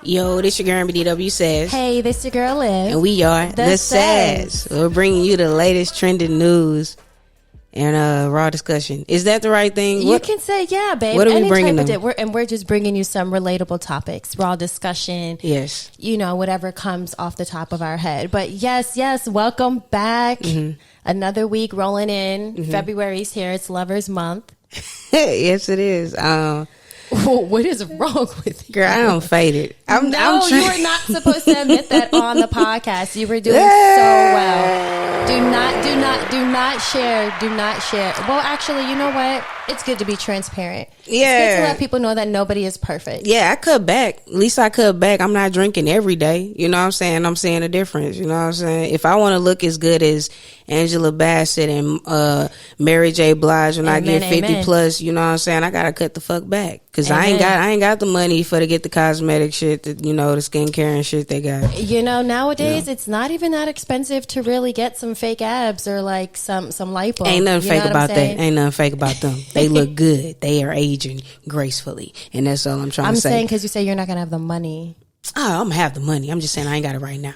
Yo, this your girl BDW Says. Hey, this your girl Liv. And we are The Says. We're bringing you the latest trending news and raw discussion. Is that the right thing? You can say, yeah, babe. What are we bringing them? We're just bringing you some relatable topics, raw discussion. Yes. You know, whatever comes off the top of our head. But yes, welcome back. Mm-hmm. Another week rolling in. Mm-hmm. February's here. It's Lovers Month. Yes, it is. What is wrong with you? Girl, I don't fade it. You were not supposed to admit that on the podcast. You were doing so well. Do not share. Well, actually, you know what? It's good to be transparent. Yeah. It's good to let people know that nobody is perfect. Yeah, I cut back. At least I cut back. I'm not drinking every day. You know what I'm saying? I'm seeing a difference. You know what I'm saying? If I want to look as good as Angela Bassett and Mary J. Blige when I get 50 plus, you know what I'm saying? I got to cut the fuck back. Because I ain't got the money to get the cosmetic shit, the skincare and shit they got. You know, nowadays, it's not even that expensive to really get some fake abs or like some lipo. Ain't nothing fake about that. Ain't nothing fake about them. They look good. They are aging gracefully. And that's all I'm trying to say. I'm saying because you say you're not going to have the money. Oh, I'm going to have the money. I'm just saying I ain't got it right now.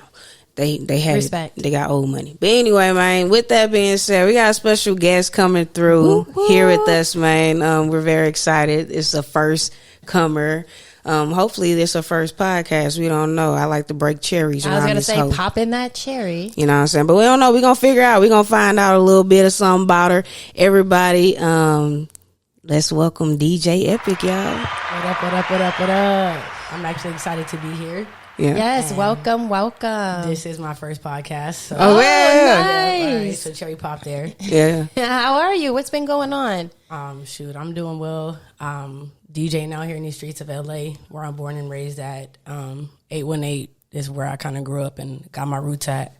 They have Respect. They got old money. But anyway, man, with that being said, we got a special guest coming through here with us, man. We're very excited. It's a first comer. Hopefully this is a first podcast. We don't know. I like to break cherries. I was going to say, pop in that cherry. You know what I'm saying? But we don't know. We're going to figure out. We're going to find out a little bit of something about her. Everybody, let's welcome DJ Epic, y'all. What up? I'm actually excited to be here. Yeah. Yes, and welcome. This is my first podcast. So. Oh, yeah. Nice. All right, so cherry pop there. Yeah. How are you? What's been going on? I'm doing well. DJing out here in the streets of LA, where I'm born and raised at. 818 is where I kind of grew up and got my roots at.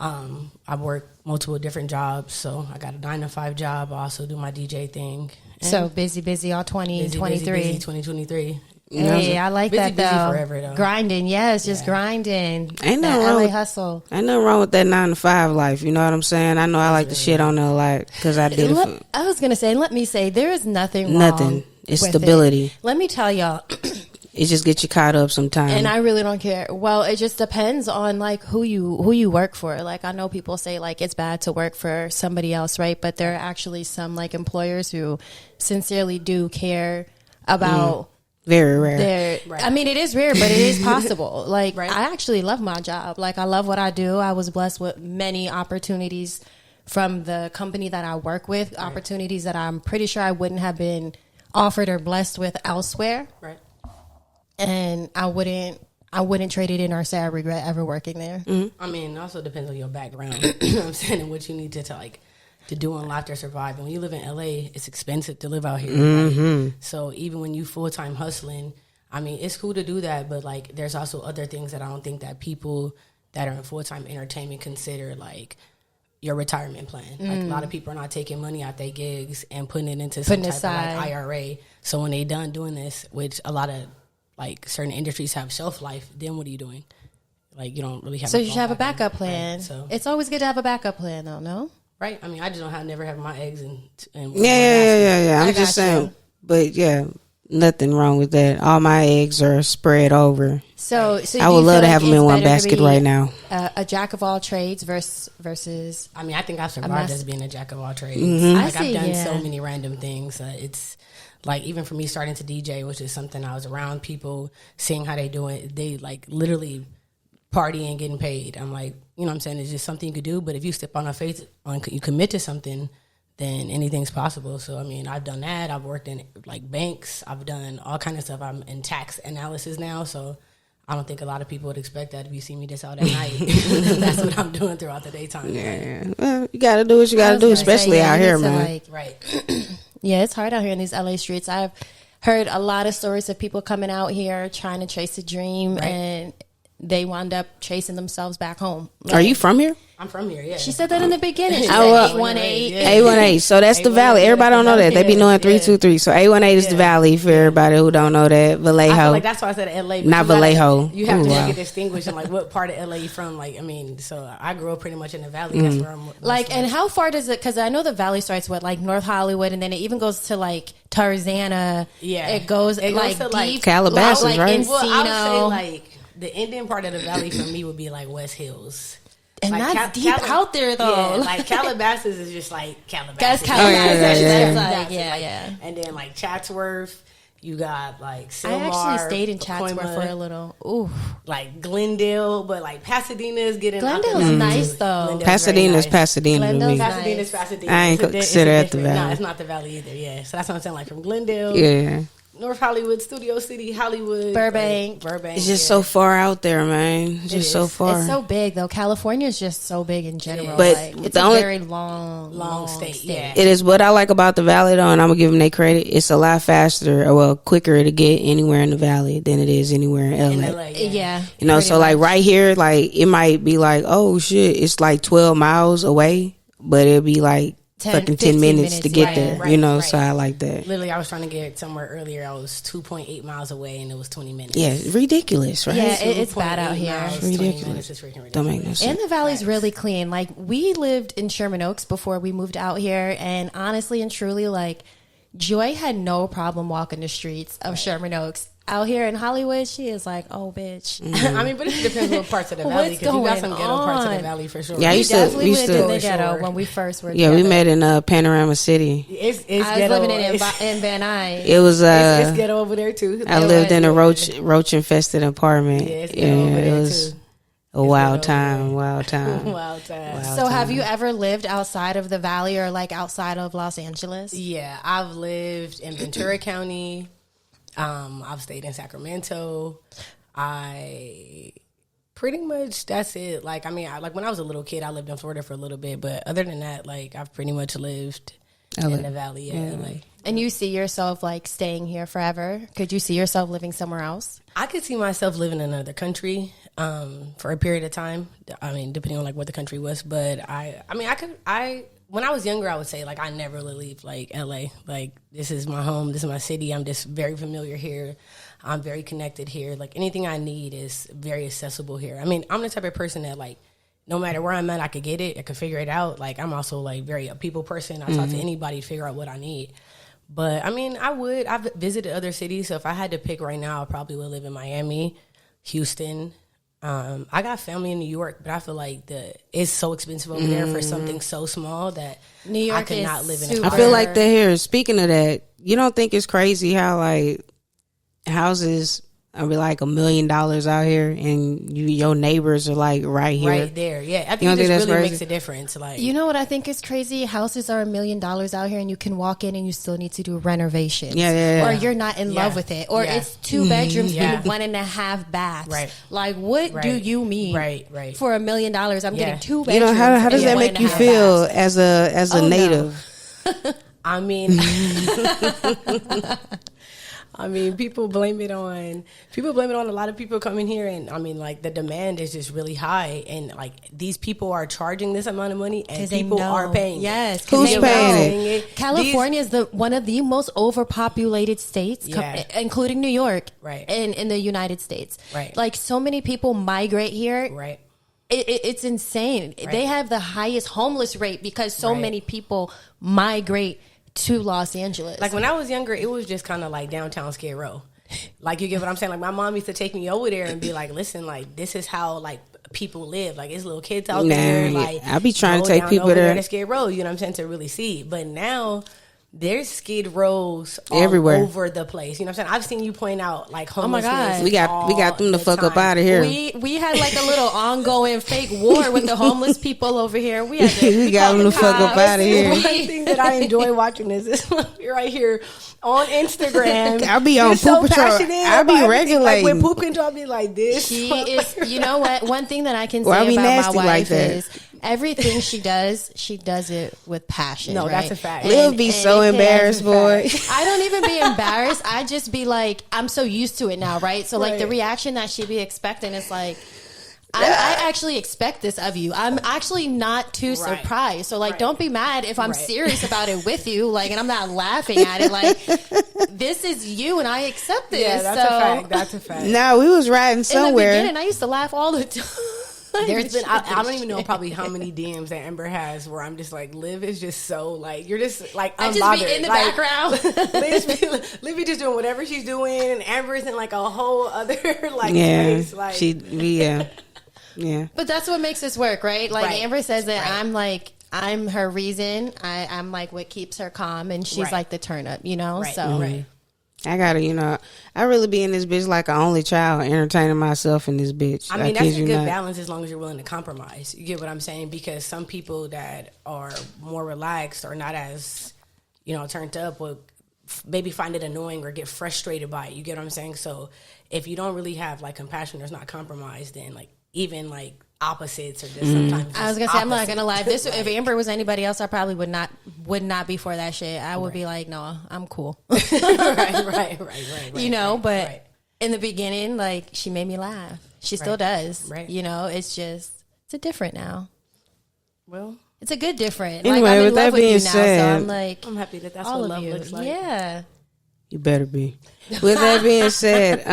I've worked multiple different jobs, so I got a 9-to-5 job. I also do my DJ thing. So busy all 2023. 2023. Hey, I like that though. Busy forever though. Grinding, yes, just grinding. Ain't that nothing wrong LA with, hustle. Ain't nothing wrong with that 9-to-5 life. You know what I'm saying? I know I like to shit on it a lot because I did it. I was gonna say, let me say, there is nothing wrong. It's stability. It. Let me tell y'all. It just gets you caught up sometimes. And I really don't care. Well, it just depends on like who you work for. Like I know people say like it's bad to work for somebody else, right? But there are actually some like employers who sincerely do care about. Very rare. Right. I mean, it is rare, but it is possible. Like, I actually love my job. Like, I love what I do. I was blessed with many opportunities from the company that I work with, opportunities that I'm pretty sure I wouldn't have been offered or blessed with elsewhere. Right. And I wouldn't trade it in or say I regret ever working there. Mm-hmm. I mean, it also depends on your background. You know what I'm saying? And what you need to do in life to survive. And when you live in LA, it's expensive to live out here. Mm-hmm. Right? So even when you full-time hustling, I mean, it's cool to do that, but like there's also other things that I don't think that people that are in full-time entertainment consider like your retirement plan. Like a lot of people are not taking money out their gigs and putting it into some type of like IRA. So when they done doing this, which a lot of like certain industries have shelf life, then what are you doing? Like you don't really have. So you should have a backup plan. Right? So it's always good to have a backup plan, though. No. Right. I mean, I just never have my eggs in Yeah. I'm just saying. But yeah, nothing wrong with that. All my eggs are spread over. So I would love to have them in one basket right now. A jack of all trades versus. I mean, I think I've survived as being a jack of all trades. Mm-hmm. Like I've done so many random things. It's like even for me starting to DJ, which is something I was around people, seeing how they do it. They like literally party and getting paid. I'm like, you know what I'm saying? It's just something you could do. But if you step on a face, you commit to something, then anything's possible. So, I mean, I've done that. I've worked in like banks. I've done all kind of stuff. I'm in tax analysis now. So I don't think a lot of people would expect that if you see me just out at night. That's what I'm doing throughout the daytime. Yeah. Well, you got to do what you got to do, especially out here, man. Right. Yeah, it's hard out here in these LA streets. I've heard a lot of stories of people coming out here trying to chase a dream and they wound up chasing themselves back home. Like, are you from here? I'm from here, yeah. She said that in the beginning. She said 818. 818. So that's the Valley. Everybody don't know that. They be knowing 323. So 818 is the Valley for everybody who don't know that. Vallejo. I feel like that's why I said LA. Not Vallejo. You have to make it distinguished and like what part of LA you from. Like, I mean, so I grew up pretty much in the Valley. That's where I'm. Like, and how far does it? Because I know the Valley starts with like North Hollywood, and then it even goes to like Tarzana. Yeah. It goes It like goes to, deep, Calabasas, like right? Encino. Well, I would say like the Indian part of the valley for me would be like West Hills. And like that's deep out there, though. Yeah, like Calabasas is just like Calabasas. That's Calabasas. That's Yeah. And then like Chatsworth, you got like Sylmar, I actually stayed in Chatsworth Pacoima, for a little. Ooh, like Glendale, but like Pasadena is getting Glendale's nice though. Glendale's Pasadena's very nice. Pasadena to me. Pasadena's Pasadena. I ain't consider that the valley. No, it's not the valley either. Yeah, so that's what I'm saying. Like from Glendale, Yeah. North Hollywood, Studio City, Hollywood, Burbank. It's just so far out there, man. Just so far. It's so big though. California is just so big in general. But like, the it's a only- very long state. Yeah. It is what I like about the valley, though, and I'm gonna give them their credit. It's a lot faster, or well, quicker to get anywhere in the valley than it is anywhere in LA. In LA, Yeah. You know, pretty so like much. right here, like it might be like, oh shit, it's like 12 miles away, but it'll be like 10, fucking 10 15 minutes to get right, there. right, you know, right. so I like that. Literally, I was trying to get somewhere earlier. I was 2.8 miles away, and it was 20 minutes. Yeah, it's ridiculous, right? Yeah, it's bad out 2.8 here. miles, It's 20 ridiculous. minutes is freaking ridiculous. Don't make no sense. And the valley's really clean. Like we lived in Sherman Oaks before we moved out here, and honestly and truly, like Joy had no problem walking the streets of Sherman Oaks. Out here in Hollywood, she is like, "Oh, bitch." I mean, but it depends what parts of the valley. What's Because you got going some ghetto parts of the on? valley for sure. Yeah, I We used to- definitely we used lived in to- the ghetto Sure. when we first were Yeah, we together. met in Panorama City. It's I was ghetto. living in It's- Van Nuys. It was it's ghetto over there too. I lived in a roach infested apartment. Yeah, it's ghetto over it there was too. a wild ghetto time, over wild time. Wild time. So, have you ever lived outside of the valley or like outside of Los Angeles? Yeah, I've lived in Ventura County. I've stayed in Sacramento. I pretty much that's it. Like, I mean, like when I was a little kid, I lived in Florida for a little bit, but other than that, like I've pretty much lived in the valley. Yeah, like And you see yourself like staying here forever? Could you see yourself living somewhere else? I could see myself living in another country for a period of time. I mean, depending on like what the country was, but I mean, when I was younger, I would say like I never really leave like LA. Like this is my home, this is my city. I'm just very familiar here. I'm very connected here. Like anything I need is very accessible here. I mean, I'm the type of person that like no matter where I'm at, I could get it. I could figure it out. Like I'm also like very a people person. I talk to anybody to figure out what I need. But I mean, I've visited other cities. So if I had to pick right now, I probably would live in Miami, Houston. I got family in New York, but I feel like it's so expensive over there for something so small that New York I could not live in. super- I feel like that here. Speaking of that, you don't think it's crazy how like houses are like $1 million out here, and your neighbors are like right here, right there. Yeah, I You think don't it think just that's really crazy? makes a difference. Like You know what I think is crazy? Houses are $1 million out here, and you can walk in and you still need to do renovations. Yeah. Or you're not in love with it. Or Yeah. it's 2 bedrooms Yeah. and 1.5 baths. Right. Like, what do Right. you mean? Right. For $1 million, I'm getting 2 bedrooms. You know how does that and make you 1.5 feel baths. as a Oh, no. native? I mean, I mean, people blame it on a lot of people coming here, and I mean, like the demand is just really high, and like these people are charging this amount of money, and 'Cause they people know. are paying. Yes, 'cause Who's they paying know. it? California is one of the most overpopulated states, Yeah. including New York, Right. in the United States. Right. Like so many people migrate here. Right. It's insane. Right. They have the highest homeless rate because so Right. many people migrate to Los Angeles. Like when I was younger, it was just kind of like downtown Skid Row. Like you get what I'm saying? Like my mom used to take me over there and be like, "Listen, like this is how like people live. Like it's little kids out there. Nah, Like I be trying to go take down people over there. to Skid Row. You know what I'm saying? To really see. But now there's Skid Rows all Everywhere. over the place. You know what I'm saying? I've seen you point out like Oh my homelessness. God. We got them to all fuck the up out of here. we had like a little ongoing fake war with the homeless people over here. We had to, We got them to fuck up cops. out of here. One thing that I enjoy watching is this one right here on Instagram. I be on You're so Poop Patrol. passionate I be about everything. regulating. Like when Poop Control, I be like this. She is, you know what? One thing that I can Why say we about nasty my like wife that? is everything she does it with passion. No, right? that's a fact. Lil be so it- embarrassed, boy. I don't even be embarrassed. I just be like, I'm so used to it now, right? So like the Right. reaction that she be expecting is like, I actually expect this of you. I'm actually not too Right. surprised. So like, Right. don't be mad if I'm Right. serious about it with you. Like, and I'm not laughing at it. Like, this is you, and I accept this. Yeah, that's so a fact. That's a fact. No, we was riding in the somewhere. beginning, I used to laugh all the time. There's been I don't even know probably how many DMs that Amber has where I'm just like, Liv is just so like, you're just like unbothered. I just be in the background. Liv be just doing whatever she's doing, and Amber is in like a whole other like space. Like yeah. But that's what makes this work, right? Like Amber says that I'm her reason. I'm like what keeps her calm, and she's like the turn up, you know. So I gotta, I really be in this bitch like an only child, entertaining myself in this bitch. I mean, that's a good balance as long as you're willing to compromise. You get what I'm saying? Because some people that are more relaxed or not as, turned up will maybe find it annoying or get frustrated by it. You get what I'm saying? So if you don't really have like compassion, there's not compromise, then like even like opposites or just sometimes. I was gonna say, I'm not gonna lie. If Amber was anybody else, I probably would not be for that shit. I would be like, no, I'm cool. right. But in the beginning, like she made me laugh. She still does. Right. It's a different now. Well, it's a good different. Anyway, like, I'm with in that love with being you now, said, so I'm like, I'm happy that's all what of love you. looks like. Yeah. You better be. With that being said,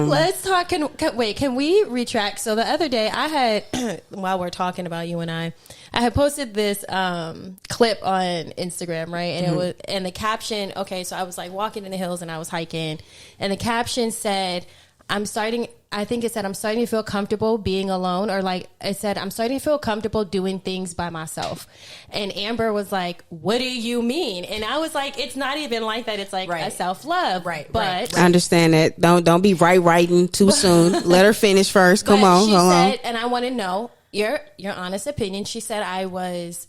let's talk. Can we retract? So the other day I had, while we're talking about you and I had posted this clip on Instagram, right? And it was, and the caption, okay, so I was like walking in the hills and I was hiking, and the caption said, I'm starting to feel comfortable being alone, or like it said, I'm starting to feel comfortable doing things by myself. And Amber was like, what do you mean? And I was like, it's not even like that. It's like a self-love. But I understand that. Don't be writing too soon. Let her finish first. Come on. She said, and I want to know your honest opinion. She said I was,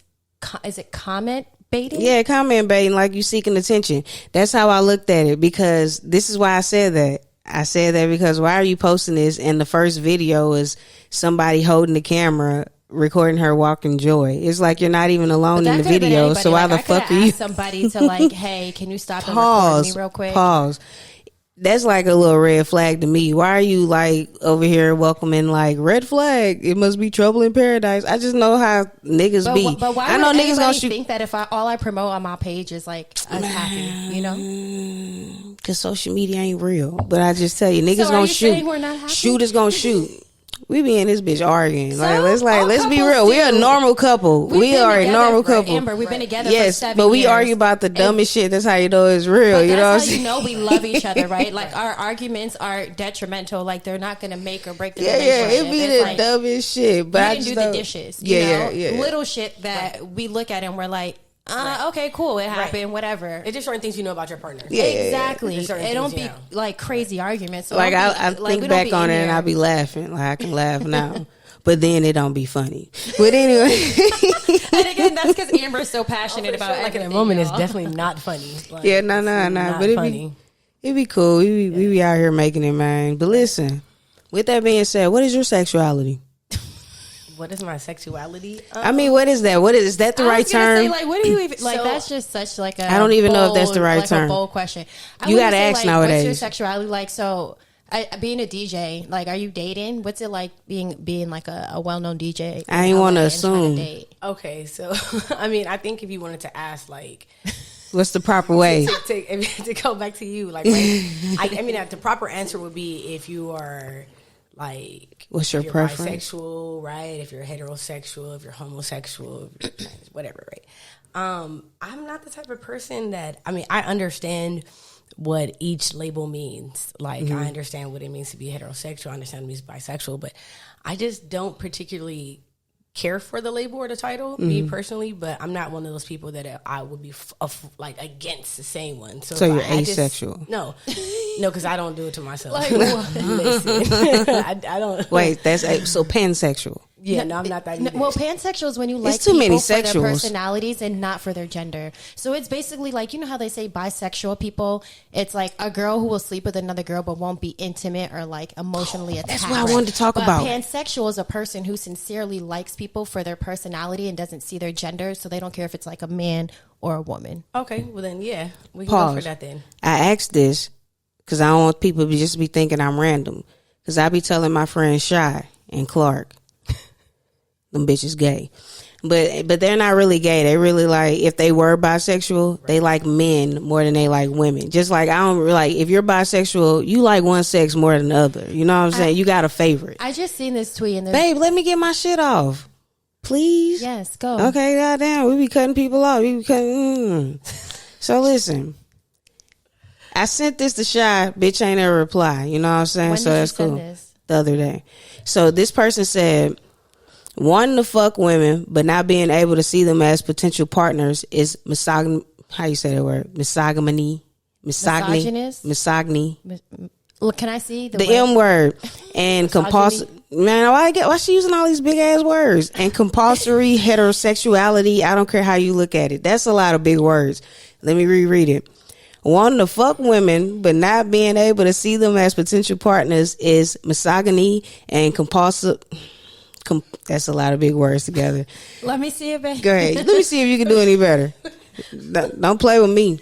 is it comment baiting? Yeah, comment baiting, like you seeking attention. That's how I looked at it, because this is why I said that. I said that because why are you posting this? And the first video is somebody holding the camera, recording her walking joy. It's like you're not even alone in the video. So why the fuck are you? Somebody to like, hey, can you stop and record me real quick? Pause. That's like a little red flag to me. Why are you like over here welcoming like red flag? It must be trouble in paradise. I just know how niggas be. But why I know niggas gonna think that if all I promote on my page is like us happy, Because social media ain't real. But I just tell you, niggas gonna shoot. We're not happy? Shooters gonna shoot. We be in this bitch arguing. Let's be real. We're a normal couple. We are a normal couple. Amber, we've been together for 7 but we years. argue about the dumbest shit. That's how you know it's real. But you know what I'm that's saying? how you know we love each other, right? Like our arguments are detrimental. Like they're not going to make or break the relationship. It be the dumbest shit. But I didn't do the dishes. You know? Little shit that we look at and we're like, okay, cool, it happened, whatever. It's just certain things you know about your partner. Yeah, exactly. It don't be like crazy arguments. So like I think back on it and I be laughing. Like I can laugh now. But then it don't be funny. But anyway. And again, that's because Amber's so passionate about it. Like in the moment, it's definitely not funny. Like, no. But it be cool. We be out here making it, man. But listen, with that being said, what is your sexuality? What is my sexuality? I mean, what is that? Is that the right term? Say, like, what do you even like? That's just such like a. I don't even know if that's the right term. A bold question. You gotta ask nowadays. What's your sexuality like? So, being a DJ, like, are you dating? What's it like being like a well-known DJ? I ain't want to assume. Okay, so I mean, I think if you wanted to ask, like, what's the proper way to go back to you, like, I mean, the proper answer would be if you are like, what's your preference? Bisexual, right? If you're heterosexual, if you're homosexual, whatever, right? I'm not the type of person that, I mean, I understand what each label means. Like, I understand what it means to be heterosexual. I understand what it means bisexual, but I just don't particularly care for the label or the title, me personally, but I'm not one of those people that I would be like against the same one. So you're asexual? No, because I don't do it to myself. Like, listen, I don't. Wait, that's so pansexual. Yeah, no, I'm not that either. Well, pansexual is when you like too people many for their sexuals. personalities and not for their gender. So it's basically like, you know how they say bisexual people? It's like a girl who will sleep with another girl but won't be intimate or like emotionally attached. That's what I wanted to talk about. Pansexual is a person who sincerely likes people for their personality and doesn't see their gender, so they don't care if it's like a man or a woman. Okay, well then, yeah, we can go for that then. I asked this because I don't want people to just be thinking I'm random. Because I be telling my friends Shy and Clark, them bitches gay. But they're not really gay. They really like, if they were bisexual, they like men more than they like women. Just like, I don't like, if you're bisexual, you like one sex more than the other. You know what I'm saying? You got a favorite. I just seen this tweet and babe, let me get my shit off. Please? Yes, go. Okay, goddamn. We be cutting people off. We be cutting. So listen. I sent this to Shy. Bitch ain't ever reply. You know what I'm saying? When so did that's you send cool. this? The other day. So this person said, wanting to fuck women but not being able to see them as potential partners is misogyny. How you say that word? Misogyny. Misogyny. Look, can I see the M word? And compulsory. Man, why she using all these big ass words? And compulsory heterosexuality. I don't care how you look at it. That's a lot of big words. Let me reread it. Wanting to fuck women but not being able to see them as potential partners is misogyny and compulsive. That's a lot of big words together. Let me see it, babe. Go ahead. Let me see if you can do any better. Don't play with me.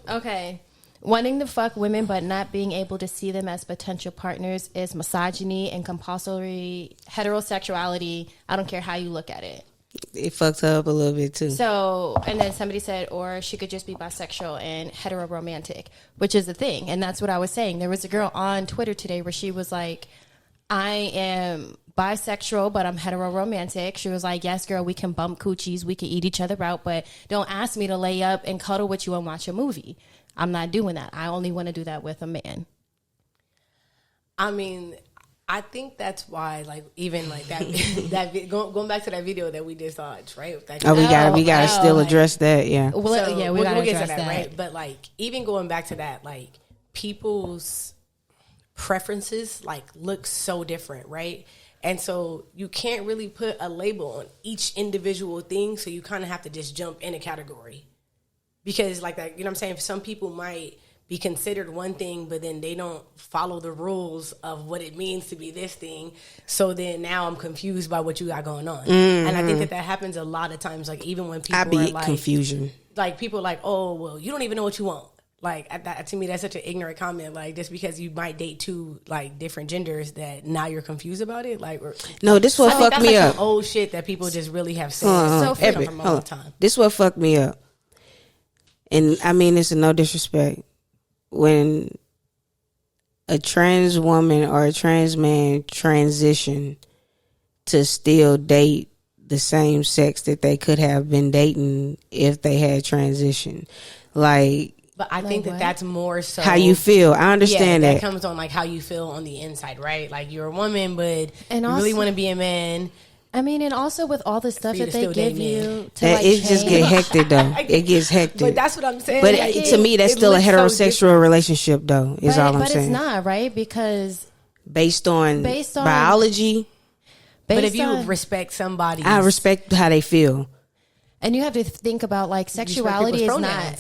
Okay. Wanting to fuck women but not being able to see them as potential partners is misogyny and compulsory heterosexuality. I don't care how you look at it. It fucks her up a little bit too. So, and then somebody said, or she could just be bisexual and hetero-romantic, which is the thing. And that's what I was saying. There was a girl on Twitter today where she was like, I am bisexual, but I'm hetero-romantic. She was like, yes, girl, we can bump coochies. We can eat each other out, but don't ask me to lay up and cuddle with you and watch a movie. I'm not doing that. I only want to do that with a man. I mean, I think that's why, like, even like that, going back to that video that we just watched, right? That, we gotta still address that, yeah. Well, so yeah, we'll gotta get address to that, right? But like, even going back to that, like, people's preferences like look so different, right? And so you can't really put a label on each individual thing, so you kind of have to just jump in a category. Because like that, you know what I'm saying? Some people might be considered one thing, but then they don't follow the rules of what it means to be this thing. So then now I'm confused by what you got going on. Mm-hmm. And I think that happens a lot of times, like even when people are like... confusion. Like people are like, oh, well, you don't even know what you want. Like, to me, that's such an ignorant comment. Like, just because you might date two, like, different genders, that now you're confused about it. Like, no, this what fucked me up. Some old shit that people just really have said. From all the time. This what fucked me up. And I mean this in no disrespect. When a trans woman or a trans man transition to still date the same sex that they could have been dating if they had transitioned, like. But I think that's more so how you feel. I understand that comes on like how you feel on the inside, right? Like you're a woman, but you really want to be a man. I mean, and also with all the stuff that they give you, it just get hectic though. It gets hectic. But that's what I'm saying. But to me, that's still a heterosexual relationship, though. Is all I'm saying. But it's not, right? Because based on biology. But if you respect somebody, I respect how they feel. And you have to think about like sexuality is not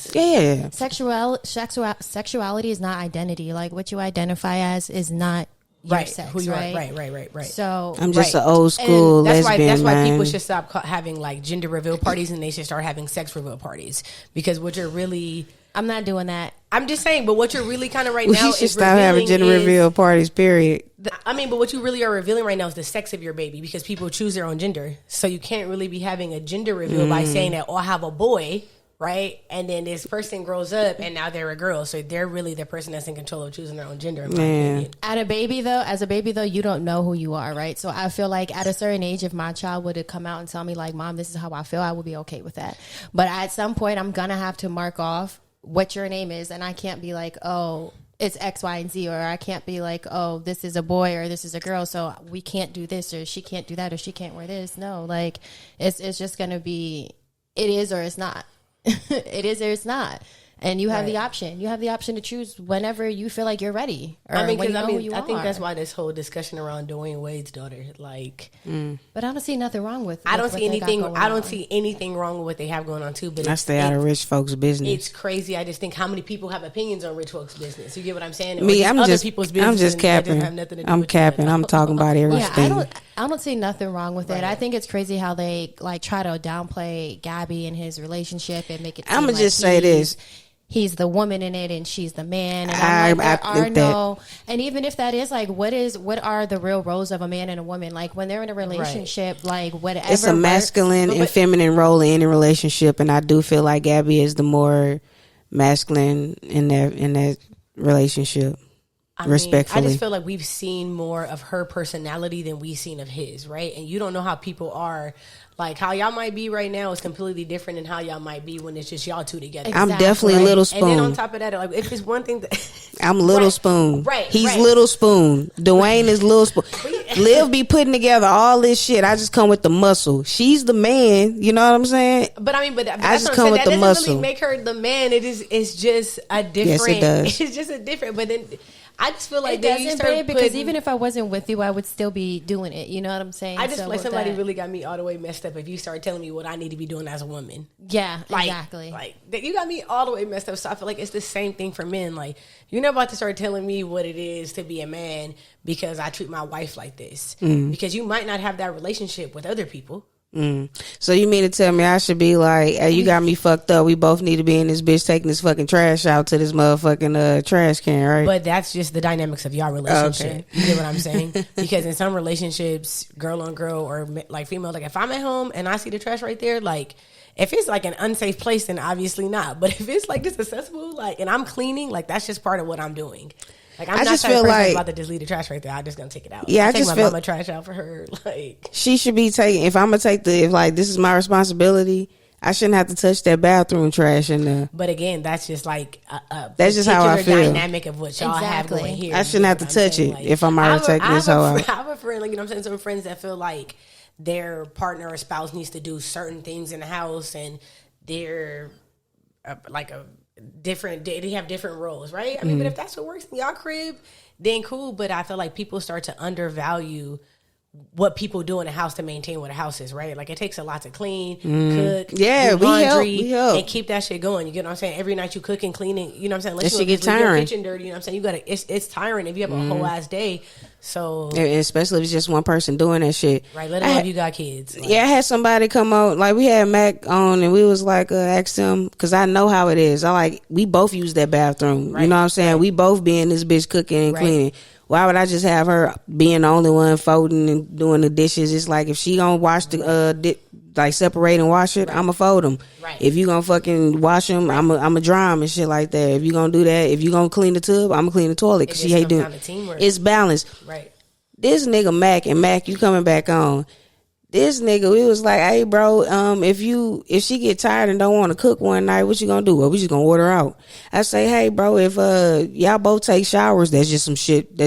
sexuality is not identity. Like what you identify as is not your sex, who you right? Right. So I'm just an old school lesbian. That's why people should stop having like gender reveal parties and they should start having sex reveal parties, because what you're really, I'm not doing that. I'm just saying, but what you're really kind of right now is should stop having gender reveal parties. Period. I mean, but what you really are revealing right now is the sex of your baby, because people choose their own gender. So you can't really be having a gender reveal by saying that, oh, I have a boy, right? And then this person grows up and now they're a girl. So they're really the person that's in control of choosing their own gender, in my opinion. As a baby though, you don't know who you are, right? So I feel like at a certain age, if my child would have come out and tell me like, Mom, this is how I feel, I would be okay with that. But at some point, I'm going to have to mark off what your name is. And I can't be like, oh, it's X, Y, and Z, or I can't be like, oh, this is a boy or this is a girl, so we can't do this, or she can't do that, or she can't wear this. No, like it's just going to be, it is or it's not. It is or it's not. And you have the option. You have the option to choose whenever you feel like you're ready. Or I think that's why this whole discussion around Dwayne Wade's daughter, like, but I don't see nothing wrong with. I don't see anything. I don't see anything wrong with what they have going on too. But I stay out of rich folks' business. It's crazy. I just think how many people have opinions on rich folks' business. You get what I'm saying? Me, I'm just capping. I'm capping. I'm talking about everything. Yeah, I don't see nothing wrong with it. I think it's crazy how they like try to downplay Gabby and his relationship and make it. I'm gonna just say this. he's the woman in it and she's the man. And I'm like, there are no, and even if that is like, what are the real roles of a man and a woman? Like when they're in a relationship, like whatever. It's a masculine and feminine role in a relationship, and I do feel like Gabby is the more masculine in that relationship. Respectfully. I just feel like we've seen more of her personality than we've seen of his, right? And you don't know how people are. Like how y'all might be right now is completely different than how y'all might be when it's just y'all two together. Exactly. I'm definitely Little Spoon. And then on top of that, like if it's one thing that I'm Little Spoon. Right. He's Little Spoon. Dwayne is Little Spoon. Liv be putting together all this shit. I just come with the muscle. She's the man. You know what I'm saying? But I mean, but I that's just what I'm come saying. with That the doesn't muscle. really make her the man. It's just a different. Yes, it does. It's just a different. But then I just feel like it doesn't, babe, because even if I wasn't with you, I would still be doing it. You know what I'm saying? I just feel like somebody really got me all the way messed up if you start telling me what I need to be doing as a woman. Yeah, like, exactly. Like you got me all the way messed up. So I feel like it's the same thing for men. Like you're not about to start telling me what it is to be a man because I treat my wife like this. Because you might not have that relationship with other people. So you mean to tell me I should be like, hey, you got me fucked up. We both need to be in this bitch taking this fucking trash out to this motherfucking trash can, right? But that's just the dynamics of y'all relationship. Okay. You get what I'm saying? Because in some relationships, girl on girl or like female, like if I'm at home and I see the trash right there, like if it's like an unsafe place, then obviously not. But if it's like just accessible, like and I'm cleaning, like that's just part of what I'm doing. Like I'm not feel like about to just leave the trash right there. I'm just gonna take it out. Yeah, I take just my feel mama trash out for her. Like she should be taking. If I'm gonna take if like this is my responsibility, I shouldn't have to touch that bathroom trash in there. But again, that's just like that's just how I feel. Dynamic of what y'all have going here. I shouldn't have to touch it like, if I'm already taking this hoe out. I have a friend, like you know, what I'm saying some friends that feel like their partner or spouse needs to do certain things in the house, and they're like a different. They have different roles, right? I mean, but if that's what works in y'all crib, then cool. But I feel like people start to undervalue what people do in a house to maintain what a house is, right? Like it takes a lot to clean, cook, do laundry, we help. And keep that shit going. You get what I'm saying? Every night you cook and clean it, you know what I'm saying? Unless you get tiring. Your kitchen dirty, you know what I'm saying? You gotta it's tiring if you have a whole ass day. So and especially if it's just one person doing that shit. Right, let alone if you got kids. Like, yeah, I had somebody come out, like we had Mac on and we was like asked him, because I know how it is. We both use that bathroom. Right. You know what I'm saying? Right. We both be in this bitch cooking and cleaning. Why would I just have her being the only one folding and doing the dishes? It's like if she gonna wash the like separate and wash it, I'ma fold them. Right. If you gonna fucking wash them, I'ma dry them and shit like that. If you gonna do that, if you gonna clean the tub, I'ma clean the toilet because she hate doing. It's balanced. Right. This nigga Mac, you coming back on. This nigga, we was like, hey bro, if she get tired and don't want to cook one night, what you gonna do? Well, we just gonna order out. I say, hey bro, if y'all both take showers, that's just some shit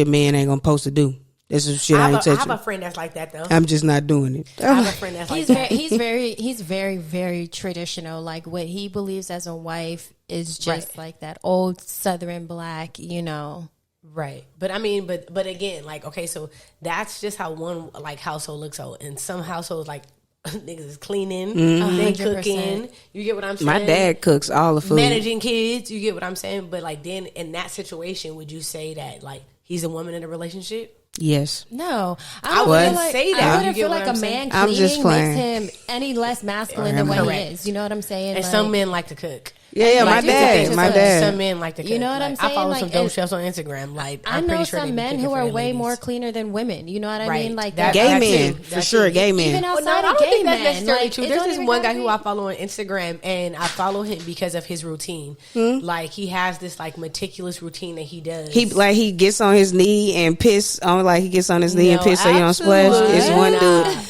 men ain't gonna supposed to do. That's some shit I ain't touching. I have a friend that's like that though. I'm just not doing it. I have a friend that's like that. He's very, very traditional. Like what he believes as a wife is just like that old Southern black, you know. Right. But I mean, but again, like, okay, so that's just how one like household looks. So in some households, like niggas is cleaning, they cooking. You get what I'm saying? My dad cooks all the food. Managing kids, you get what I'm saying? But like then in that situation, would you say that like he's a woman in a relationship? Yes. No, I wouldn't say that. I wouldn't feel like a man cleaning makes him any less masculine than what he is. You know what I'm saying? And some men like to cook. Yeah, like, my dad. Some men like to cook. You know what I'm saying? I follow some dope chefs on Instagram. Like I know some men who are way more cleaner than women. You know what I mean? Like gay men, for sure, gay men. Even outside of gay men, that's necessarily true. There's this one guy who I follow on Instagram, and I follow him because of his routine. Like he has this like meticulous routine that he does. He gets on his knee and piss on, like he gets on his knee and piss so you don't splash.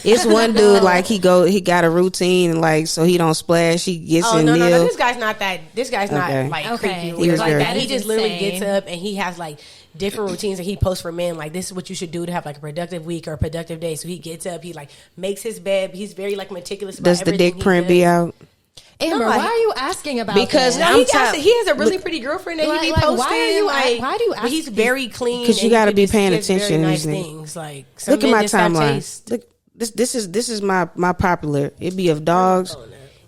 It's one dude like he got a routine like so he don't splash. He gets in no, kneel. This guy's not that. This guy's not like creepy or like that. He just literally gets up and he has like different routines that he posts for men. Like this is what you should do to have like a productive week or a productive day. So he gets up, he like makes his bed. He's very like meticulous. Does the dick print be out? Amber, why are you asking about because that? He has a really pretty girlfriend that he be posting. Why do you ask? He's very clean. Because you got to be paying attention. Nice things like look at my timeline. Look, this is my popular. It be of dogs.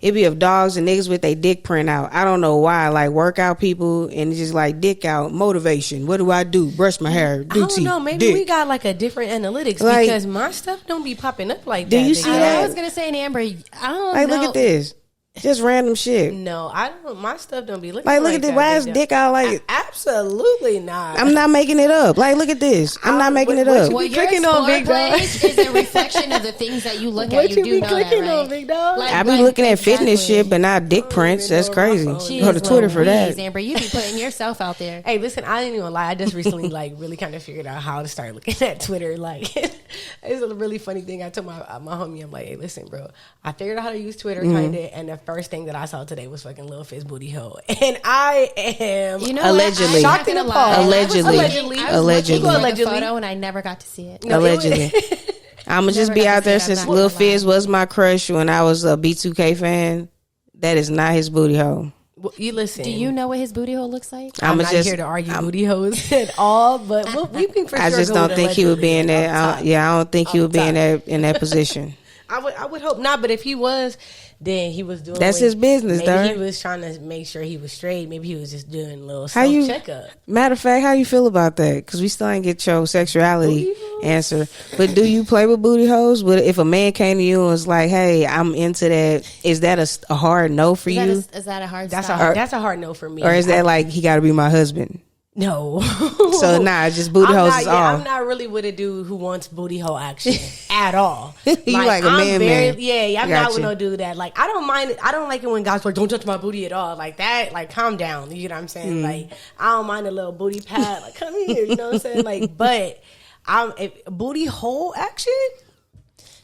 It be of dogs and niggas with their dick print out. I don't know why. Like workout people and it's just like dick out motivation. What do I do? Brush my hair. Do I don't know. Maybe dick. we got like a different analytics like, because my stuff don't be popping up like do that. You see that? I was gonna say, and Amber, I don't like know. look at this. Just random shit. No, I don't. My stuff don't be looking Like, look at this. Why is dick out like? Absolutely not. I'm not making it up. Like, look at this. I'm not making it up. What you're clicking on, big dog, is a reflection of the things that you look at. You do know that, right? On, big dog? Like, I be looking at fitness shit, but not dick prints. That's crazy. Go to Twitter for that. Amber, you be putting yourself out there. Hey, listen, I didn't even lie. I just recently like really kind of figured out how to start looking at Twitter. Like, it's a really funny thing. I told my homie, I'm like, hey, listen, bro, I figured out how to use Twitter, kind of, and the first thing that I saw today was fucking Lil Fizz booty hole, and I am allegedly shocked and appalled. Allegedly. A photo and I never got to see it. No, allegedly. I'm gonna just be out there since Lil Fizz was my crush when I was a B2K fan. That is not his booty hole. Well, you listen. Do you know what his booty hole looks like? I'm not here to argue booty holes at all, but we can for sure. I just don't think he would be in that. I don't think he would be in that position. I would hope not, but if he was, then he was doing. That's his business, maybe though. He was trying to make sure he was straight. Maybe he was just doing a little self checkup. Matter of fact, how you feel about that? Because we still ain't get your sexuality answer. But do you play with booty holes? If a man came to you and was like, "Hey, I'm into that," is that a hard no for you? Is that a hard? That's a hard no for me. Or is that like he got to be my husband? No. So just booty holes is all. I'm not really with a dude who wants booty hole action at all. You like a man. Yeah, I'm not with no dude that like I don't mind it. I don't like it when guys like don't touch my booty at all. Like that, like calm down. You know what I'm saying? Like I don't mind a little booty pat. Like come here. You know what I'm saying? Like, but booty hole action.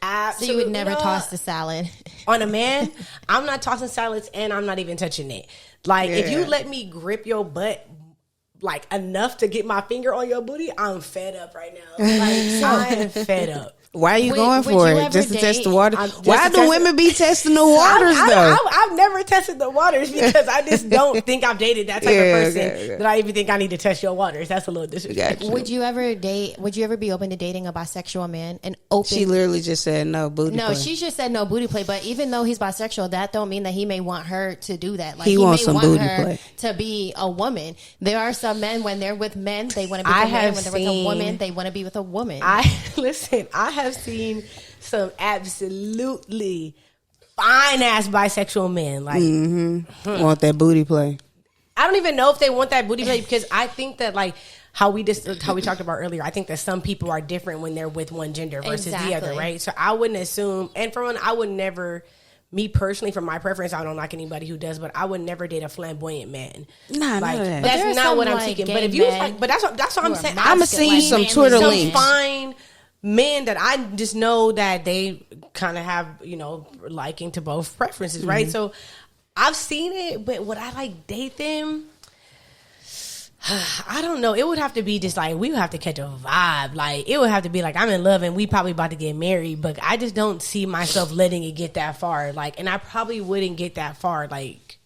Absolutely. So you would never toss the salad on a man? I'm not tossing salads and I'm not even touching it. Like if you let me grip your butt like enough to get my finger on your booty, I'm fed up right now. Like I am fed up. Why are you going for it? Just to test the water? Why do women be testing the waters though? I've never tested the waters because I just don't think I've dated that type of person that I even think I need to test your waters. That's a little disrespectful. Would you ever be open to dating a bisexual man? She literally just said no booty play. No, she just said no booty play. But even though he's bisexual, that don't mean that he may want her to do that. Like he wants some booty her play to be a woman. There are some men when they're with men, they want to be with a man. When they're with a woman, they want to be with a woman. I have seen some absolutely fine ass bisexual men like want that booty play. I don't even know if they want that booty play because I think that like how we talked about earlier, I think that some people are different when they're with one gender versus the other, right? So I wouldn't assume, and for one, I would never, me personally, from my preference, I don't like anybody who does, but I would never date a flamboyant man. Nah, like that. That's not what I'm seeking. But if you, but that's what I'm saying. I'm gonna send you some Twitter links. Fine men that I just know that they kind of have, liking to both preferences, right? So I've seen it, but would I like date them? I don't know. It would have to be just like, we would have to catch a vibe. Like, it would have to be like, I'm in love and we probably about to get married, but I just don't see myself letting it get that far. Like, and I probably wouldn't get that far, like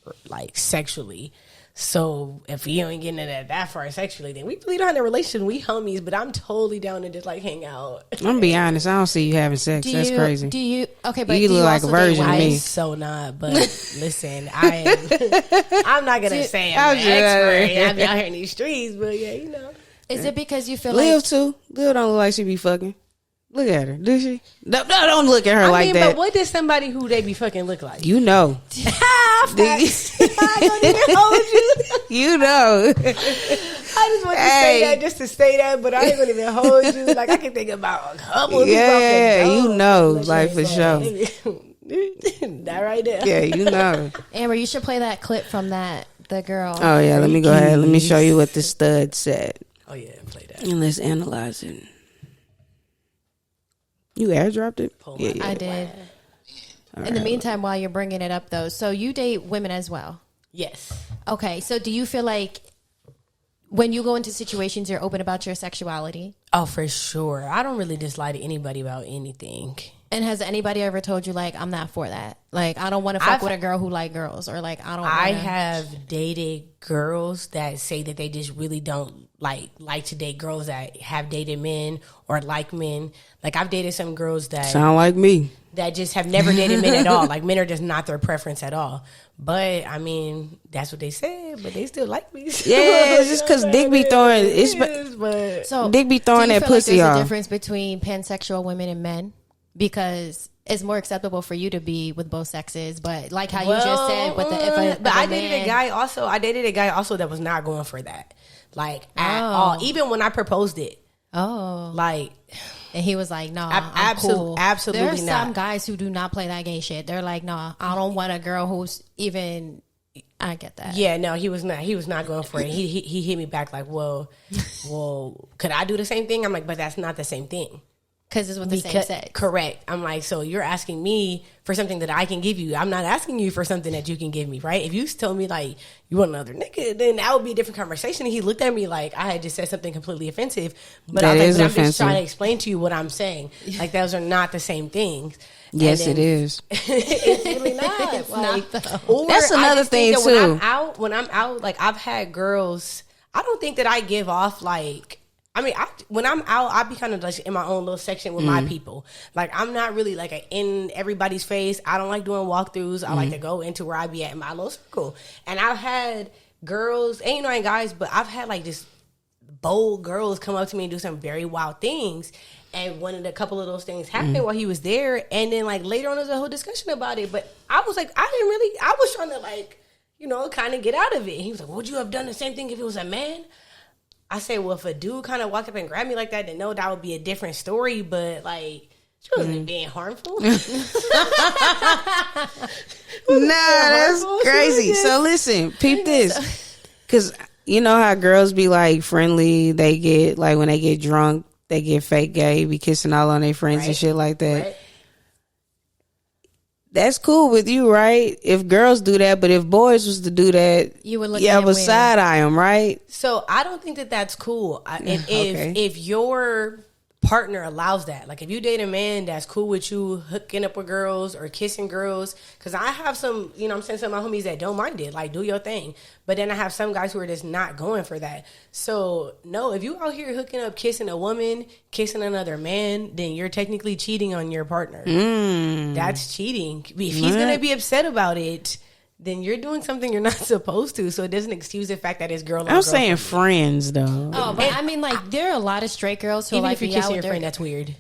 sexually. So if you ain't getting it that far sexually, then we don't have a relationship. We homies, but I'm totally down to just like hang out. I'm gonna be honest. I don't see you having sex. That's crazy. Do you? Okay, but you look like a virgin to me. I'm so not. But listen, I'm not gonna say I'm an expert. I'm out here in these streets, but yeah, Is it because you feel Liv too? Liv don't look like she be fucking. Look at her. Does she? No, don't look at her like that. But what does somebody who they be fucking look like? You know. I don't even hold you. You know. I just want to say that just to say that, but I ain't gonna even hold you. Like I can think about a couple of people. Yeah, you know, like for sure. That right there. Yeah, you know. Amber, you should play that clip from the girl. Oh yeah, let me go ahead. Let me show you what the stud said. Oh yeah, play that. And let's analyze it. You airdropped it? Yeah. I did. In the meantime, while you're bringing it up, though, so you date women as well? Yes. Okay, so do you feel like when you go into situations, you're open about your sexuality? Oh, for sure. I don't really just lie to anybody about anything. And has anybody ever told you, like, I'm not for that? Like, I don't want to fuck with a girl who like girls, or like, I have dated girls that say that they just really don't like to date girls that have dated men or like men. Like, I've dated some girls that sound like me, that just have never dated men at all. Like, men are just not their preference at all. But I mean, that's what they said. But they still like me. So, yeah, it's just because dick be throwing. Dick be throwing that pussy off. There's a difference between pansexual women and men. because it's more acceptable for you to be with both sexes. But like how you just said, with I dated a guy also. I dated a guy also that was not going for that, like at all. Even when I proposed it. Like, and he was like, "No, I'm cool." Absolutely There's not. some guys who do not play that gay shit. They're like, "No, I don't want a girl who's even." I get that. Yeah, no, he was not. He was not going for it. He hit me back like, well, could I do the same thing? I'm like, but that's not the same thing. Because it's with the same sex. Correct. I'm like, so you're asking me for something that I can give you. I'm not asking you for something that you can give me, right? If you told me, like, you want another nigga, then that would be a different conversation. And he looked at me like I had just said something completely offensive. But I was like, I'm just trying to explain to you what I'm saying. Like, those are not the same things. Yes, it is. It's really not. It's like, not, though. Or that's another thing, too. When I'm out, like, I've had girls, I don't think that I give off, like, when I'm out, I be kind of like in my own little section with my people. Like, I'm not really like in everybody's face. I don't like doing walkthroughs. I like to go into where I be at in my little circle. And I've had girls, ain't guys, but I've had like just bold girls come up to me and do some very wild things. And a couple of those things happened while he was there. And then like later on, there's a whole discussion about it. But I was like, I was trying to like, kind of get out of it. And he was like, would you have done the same thing if it was a man? I say, well, if a dude kind of walked up and grabbed me like that, then no, that would be a different story. But like, she wasn't being harmful. Nah, that's crazy. So listen, peep this, because you know how girls be like friendly. They get like when they get drunk, they get fake gay, be kissing all on their friends and shit like that. Right. That's cool with you, right? If girls do that, but if boys was to do that, you would look side eye them, right? So I don't think that that's cool. If your partner allows that, like if you date a man that's cool with you hooking up with girls or kissing girls, because I have some, some of my homies that don't mind it, like do your thing. But then I have some guys who are just not going for that. So no, if you out here hooking up, kissing a woman, kissing another man, then you're technically cheating on your partner. That's cheating. If he's gonna be upset about it, then you're doing something you're not supposed to. So it doesn't excuse the fact that his girl. I'm saying friends though. Oh, but I mean, like there are a lot of straight girls who even like if you're kissing your friend, that's weird.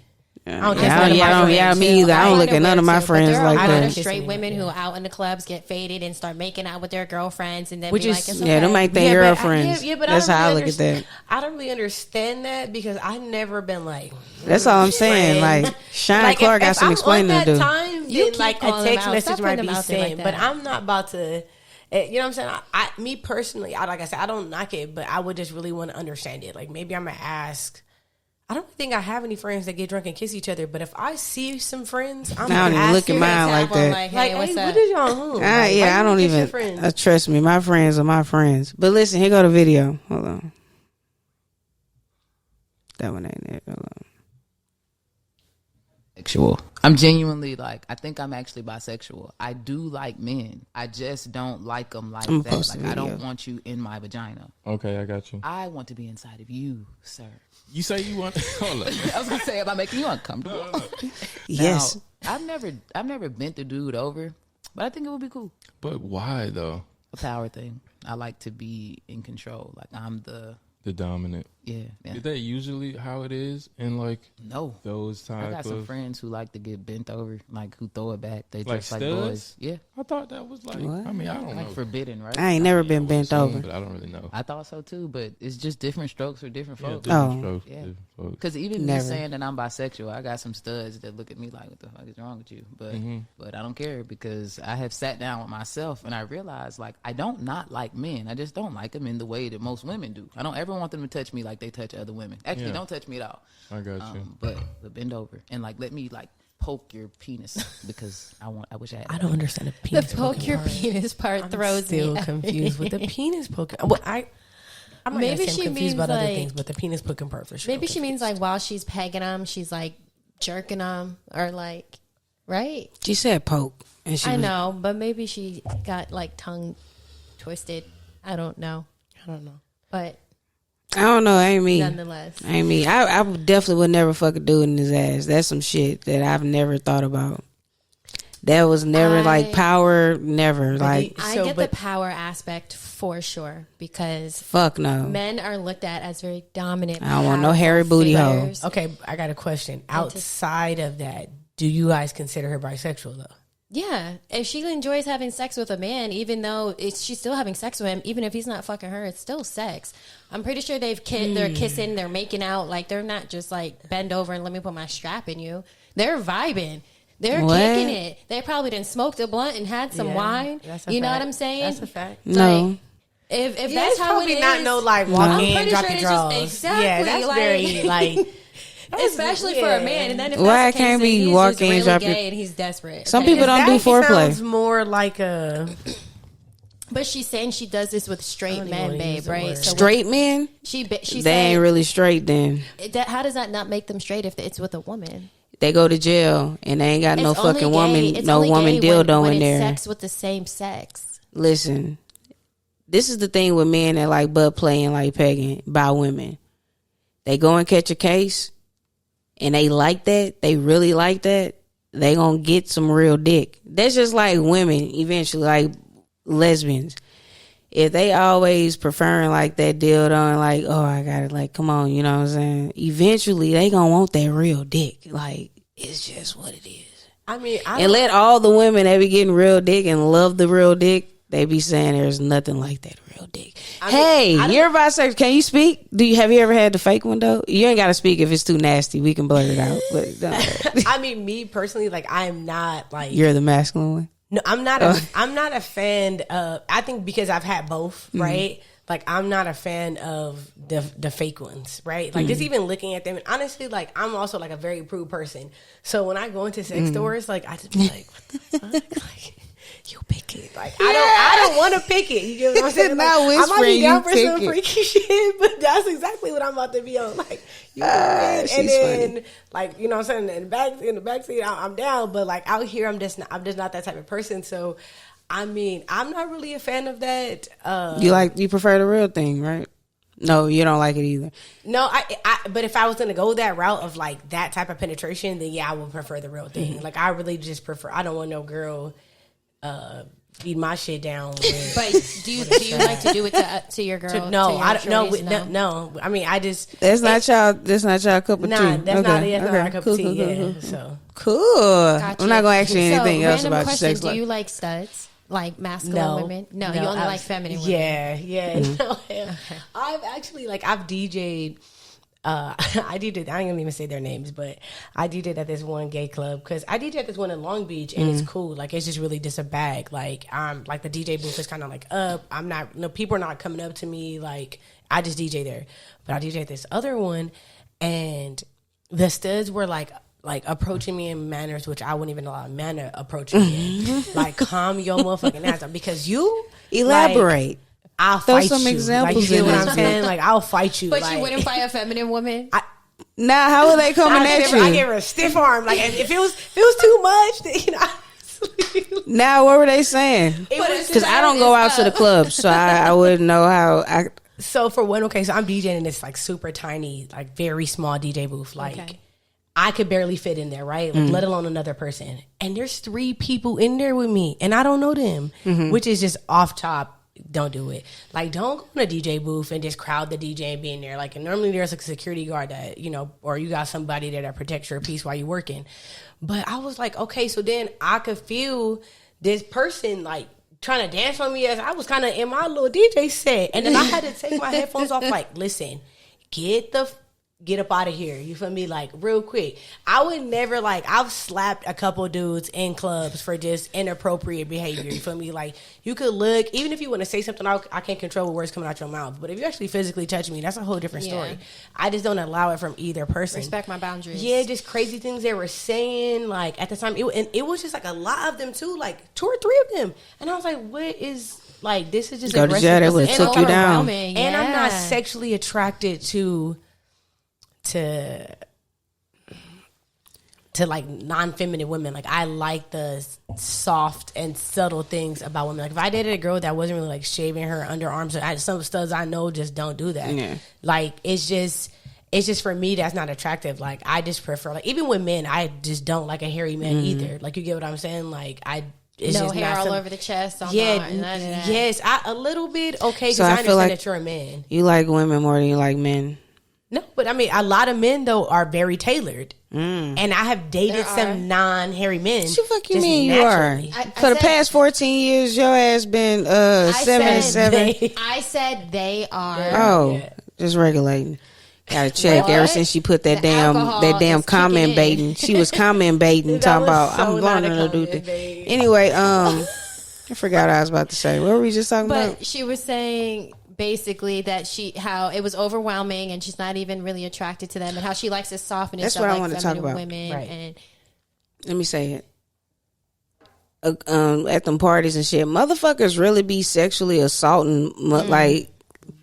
Me either. I don't look at none of my friends like that. There are straight women who out in the clubs get faded and start making out with their girlfriends, and then be like, it's okay. Them ain't their girlfriends. But that's how I look at that. I don't really understand that because I've never been like. That's all I'm saying. Like Shine Clark got some explaining to do. Time, then like a text message might be sent, but I'm not about to. You know what I'm saying? Me personally, like I said, I don't knock it, but I would just really want to understand it. Like maybe I'm gonna ask. I don't think I have any friends that get drunk and kiss each other, but if I see some friends, I'm I don't even look at mine like that. Like, hey, what's up? What is y'all home? I don't even. Trust me, my friends are my friends. But listen, here go the video. Hold on. That one ain't it. Hold on. Sexual. I'm genuinely like, I think I'm actually bisexual. I do like men. I just don't like them like that. Like, I don't want you in my vagina. Okay, I got you. I want to be inside of you, sir. You say you want? Hold on. I was gonna say, am I making you uncomfortable? No. Yes. Now, I've never bent the dude over, but I think it would be cool. But why though? A power thing. I like to be in control. Like I'm the dominant. Yeah. Is that usually how it is in like those types? I got some friends who like to get bent over, like who throw it back. They like just like studs? Boys. Yeah. I thought that was like. What? I mean, I don't like know. Forbidden, right? I ain't never been bent over, but I don't really know. I thought so too, but it's just different strokes for different folks. Strokes, yeah. Because even me saying that I'm bisexual, I got some studs that look at me like, "What the fuck is wrong with you?" But I don't care because I have sat down with myself and I realized like I don't not like men. I just don't like them in the way that most women do. I don't ever want them to touch me like they touch other women. Actually, don't touch me at all. I got you. But bend over and like let me like poke your penis because I wish I had. I don't understand the penis. The poke your penis part throws me. I'm still confused with the penis poking. Well, I'm maybe she confused means about like, other things, but the penis poking part for sure. Maybe she means like while she's pegging them, she's like jerking them or like, right? She said poke, and I know, but maybe she got like tongue twisted. I don't know, but. I don't know. Ain't me. Nonetheless, ain't me. I definitely would never fuck a dude in his ass. That's some shit that I've never thought about. That was never like power. Never like. I get the power aspect for sure because fuck no. Men are looked at as very dominant. I don't want no hairy booty hoe. Okay, I got a question. Outside of that, do you guys consider her bisexual though? Yeah, if she enjoys having sex with a man, even though she's still having sex with him, even if he's not fucking her, it's still sex. I'm pretty sure they're kissing, they're making out. Like, they're not just like, bend over and let me put my strap in you. They're vibing. They're kicking it. They probably done smoked a blunt and had some wine. You know what I'm saying? That's a fact. No. Like, if that's how it is, not no like walk in, drop your sure drawers. Exactly. Yeah, that's like, very like. Especially for a man, and then if why that's the case, can't be he's walking just really drop gay and he's desperate. Some people don't do foreplay. Sounds more like a. But she's saying she does this with straight men, babe, right? So straight men? She they ain't really straight then. How does that not make them straight if it's with a woman? They go to jail and they ain't got no fucking woman, no woman dildo when in there. Sex with the same sex. Listen, this is the thing with men that like butt play and like pegging by women. They go and catch a case and they like that. They really like that. They gonna get some real dick. That's just like women eventually, like lesbians. If they always preferring like that dildo and like, oh, I got it, like, come on, you know what I'm saying? Eventually they gonna want that real dick. Like, it's just what it is. I mean, and let all the women that be getting real dick and love the real dick, they be saying there's nothing like that real dick. You're bisexual. Can you speak? Have you ever had the fake one though? You ain't gotta speak if it's too nasty. We can blurt it out. But I mean, me personally, like, I am not like you're the masculine one. No, I'm not. I'm not a fan of. I think because I've had both, right? Like, I'm not a fan of the fake ones, right? Like, just even looking at them, and honestly, like, I'm also like a very prude person. So when I go into sex stores, like, I just be like, what the fuck? Like, you pick it. Like, I don't want to pick it. You get what I'm saying? Like, I might be down for some freaky shit, but that's exactly what I'm about to be on. Like, you and then funny. Like, you know what I'm saying, in the back seat, I'm down, but like out here, I'm just not that type of person. So, I mean, I'm not really a fan of that. You prefer the real thing, right? No, you don't like it either. No, but if I was gonna go that route of like that type of penetration, then yeah, I would prefer the real thing. Like, I really just prefer. I don't want no girl feed my shit down. But do you like to do it to your girl? No. I mean, I just that's not y'all cup of tea. That's not our cup of tea. Cool. Gotcha. I'm not gonna ask you anything else about your sex life. Do you like studs? Like masculine women? No, you only like feminine women. Yeah. No, I've actually I've DJ'd. I did it. I ain't gonna even say their names, but I did it at this one gay club because I did at this one in Long Beach, and it's cool. Like, it's just really just a bag. Like, like the DJ booth is kind of like up. I'm not. No, people are not coming up to me. Like, I just DJ there, but I DJ at this other one, and the studs were like approaching me in manners which I wouldn't even allow a man to approach me in. Like, calm your motherfucking ass down, because you elaborate. I'll fight some you. examples. You know what I'm saying? Like, I'll fight you. But you wouldn't fight a feminine woman? Nah, how are they coming at you? I gave her a stiff arm. Like, if it was too much, then, you know. Now, what were they saying? Because I don't go out to the clubs, so I wouldn't know how. So for one, so I'm DJing in this like super tiny, like very small DJ booth. Like, I could barely fit in there, right? Like, let alone another person. And there's 3 people in there with me, and I don't know them, which is just off top. Don't do it. Like, don't go in a DJ booth and just crowd the DJ and be in there. Like, and normally there's like a security guard that, you know, or you got somebody there that protects your peace while you're working. But I was like, okay, so then I could feel this person like trying to dance on me as I was kind of in my little DJ set. And then I had to take my headphones off. Like, listen, get up out of here. You feel me? Like, real quick. I would never, like, I've slapped a couple dudes in clubs for just inappropriate behavior. You feel me? Like, you could look, even if you want to say something, I can't control what words coming out your mouth. But if you actually physically touch me, that's a whole different story. I just don't allow it from either person. Respect my boundaries. Yeah, just crazy things they were saying. Like, at the time, it was just like a lot of them too. Like, 2 or 3 of them. And I was like, what is, like, this is just go to jail, they would have took you down. And I'm not sexually attracted to like non-feminine women. Like, I like the soft and subtle things about women. Like, if I dated a girl that wasn't really like shaving her underarms, some studs I know just don't do that. Yeah. Like, it's just for me, that's not attractive. Like, I just prefer, like, even with men, I just don't like a hairy man either. Like, you get what I'm saying? Like, it's no just hair all over the chest. Yes, a little bit. Okay, because I understand that you're a man. You like women more than you like men. No, but I mean, a lot of men though are very tailored. And I have dated some non-hairy men. What the fuck you mean naturally. You are? For the past 14 years, your ass been 7 and 7. I said they are. Oh, just regulating. Gotta check. Ever since she put that damn comment baiting, she was comment baiting, talking about I'm going to do this. Anyway, I forgot what I was about to say. What were we just talking about? But she was saying basically that how it was overwhelming and she's not even really attracted to them, and how she likes to soften and That's stuff what I like want to talk about. Women. Right. And let me say it. At them parties and shit, motherfuckers really be sexually assaulting, like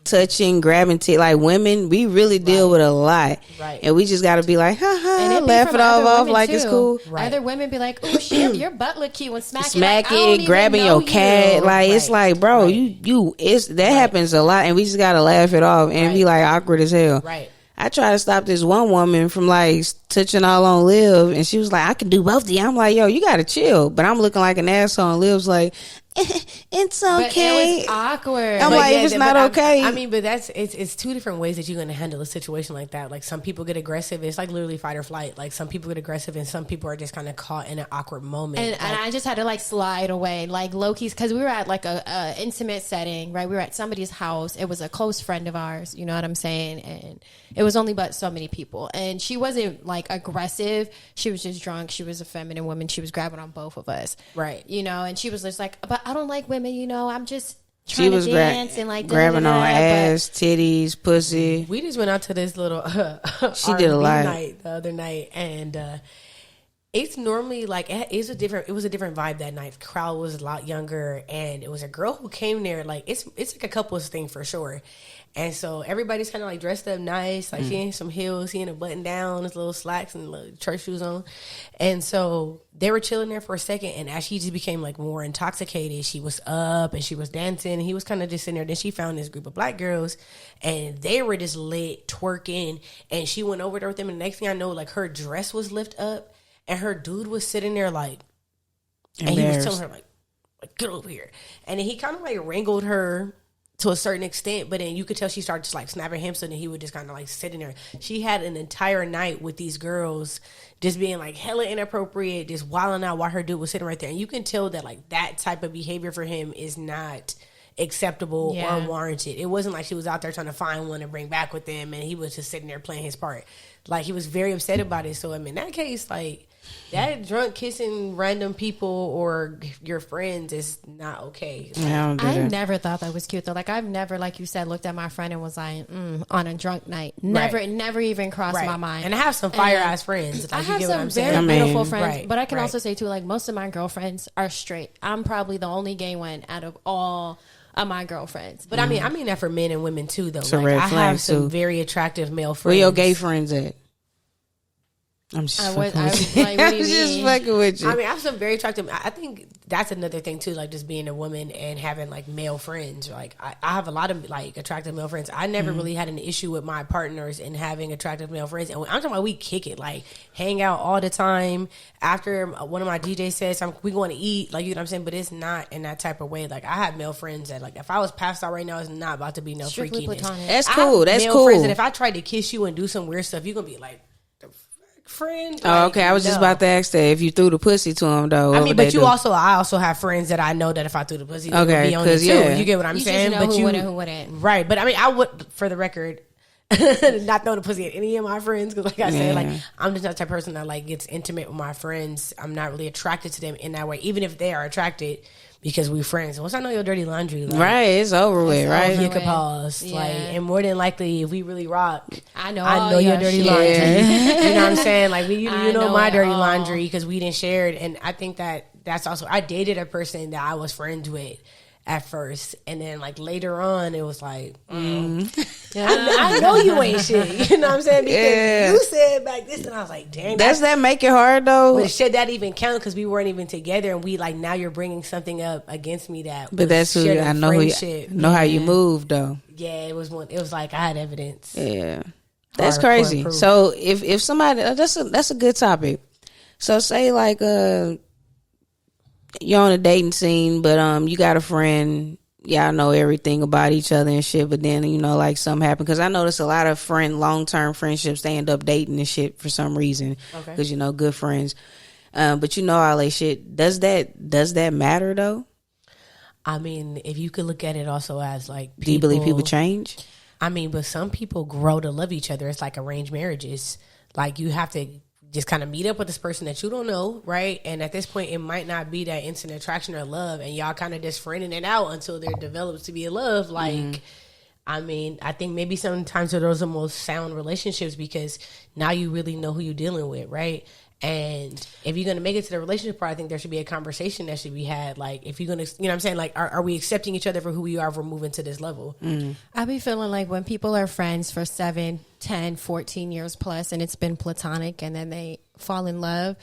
touching, grabbing, like women. We really deal with a lot, right? And we just got to be like, ha ha, and laugh it all off like it's cool. Right. Other women be like, oh shit, your butt look cute, and smack it, grabbing your cat, like it's like, bro, that happens a lot, and we just got to laugh it off and be like awkward as hell, right? I tried to stop this one woman from like touching all on Liv, and she was like, I can do both of you. I'm like, yo, you gotta chill. But I'm looking like an asshole, and Liv's like, it's okay. But it was awkward. I'm like, if it's not okay. I mean, but it's two different ways that you're going to handle a situation like that. Like some people get aggressive. It's like literally fight or flight. Like some people get aggressive, and some people are just kind of caught in an awkward moment. And I just had to like slide away, like low-key's, because we were at like a intimate setting, right? We were at somebody's house. It was a close friend of ours, you know what I'm saying? And it was only but so many people. And she wasn't like aggressive. She was just drunk. She was a feminine woman. She was grabbing on both of us. Right. You know, and she was just like, but I don't like women, you know, I'm just trying to dance and like grabbing on ass, titties, pussy. We just went out to this little she did a lot night the other night, and it's normally like it was a different vibe that night. The crowd was a lot younger, and it was a girl who came there. Like it's like a couples thing for sure. And so everybody's kind of like dressed up nice, like she in some heels, he in a button down, his little slacks and little church shoes on. And so they were chilling there for a second, and as she just became like more intoxicated, she was up and she was dancing, and he was kind of just sitting there. Then she found this group of black girls, and they were just lit, twerking, and she went over there with them, and the next thing I know, like her dress was lifted up, and her dude was sitting there like, and he was telling her like get over here. And then he kind of like wrangled her to a certain extent, but then you could tell she started just like snapping him, so then he would just kind of like sitting there. She had an entire night with these girls just being like hella inappropriate, just wilding out while her dude was sitting right there. And you can tell that like that type of behavior for him is not acceptable or warranted. It wasn't like she was out there trying to find one to bring back with them, and he was just sitting there playing his part. Like he was very upset about it. So I mean, in that case, like that drunk kissing random people or your friends is not okay. Like, I never thought that was cute though. Like I've never, like you said, looked at my friend and was like, on a drunk night. Never even crossed my mind. And I have some fire ass friends. Like, I have some very beautiful friends, but I can also say too, like most of my girlfriends are straight. I'm probably the only gay one out of all of my girlfriends. But I mean that for men and women too, though. Like, I have some very attractive male friends. Where your gay friends at? I'm just fucking with you. I'm just fucking with you. I mean, I have some very attractive. I think that's another thing too, like just being a woman and having like male friends. Like I have a lot of like attractive male friends. I never really had an issue with my partners in having attractive male friends. And I'm talking about we kick it, like hang out all the time. After one of my DJ sets, we going to eat, like you know what I'm saying. But it's not in that type of way. Like I have male friends that like if I was passed out right now, it's not about to be no strictly freakiness. platonic. That's cool. That's cool. Friends that if I tried to kiss you and do some weird stuff, you're gonna be like, friend. Oh, okay. I was just about to ask that if you threw the pussy to him, though. I mean, but I also have friends that I know that if I threw the pussy, they would be on it too. Yeah. You get what I'm saying? Just know who wouldn't. Right. But I mean, I would, for the record, not throw the pussy at any of my friends because, like I said, like I'm just not the type of person that like gets intimate with my friends. I'm not really attracted to them in that way, even if they are attracted. Because we friends. Once I know your dirty laundry, like, right, it's over with, right? You can pause, like, and more than likely, if we really rock, I know your dirty laundry. You know what I'm saying? Like, you know my dirty all. laundry because we didn't share it, and I think that's also. I dated a person that I was friends with at first, and then like later on, it was like, I know you ain't shit. You know what I'm saying? Because you said back this, and I was like, dang. Does that make it hard though? But should that even count? Because we weren't even together, and we like now you're bringing something up against me that. But that's who I know. Know how you move though. Yeah, it was one. It was like I had evidence. Yeah, that's crazy. So if somebody that's a good topic. So say like you're on a dating scene, but you got a friend y'all know everything about each other and shit, but then, you know, like something happened. Because I notice a lot of long-term friendships, they end up dating and shit for some reason. Okay. Because, you know, good friends. But you know all that shit. Does that matter, though? I mean, if you could look at it also as like people, do you believe people change? I mean, but some people grow to love each other. It's like arranged marriages. Like you have to just kind of meet up with this person that you don't know, right? And at this point, it might not be that instant attraction or love, and y'all kind of just friending it out until there develops to be a love. Like, I mean, I think maybe sometimes those are the most sound relationships because now you really know who you're dealing with, right? And if you're going to make it to the relationship part, I think there should be a conversation that should be had. Like, if you're going to, you know what I'm saying? Like, are we accepting each other for who we are if we're moving to this level? I be feeling like when people are friends for 7, 10, 14 years plus and it's been platonic and then they fall in love,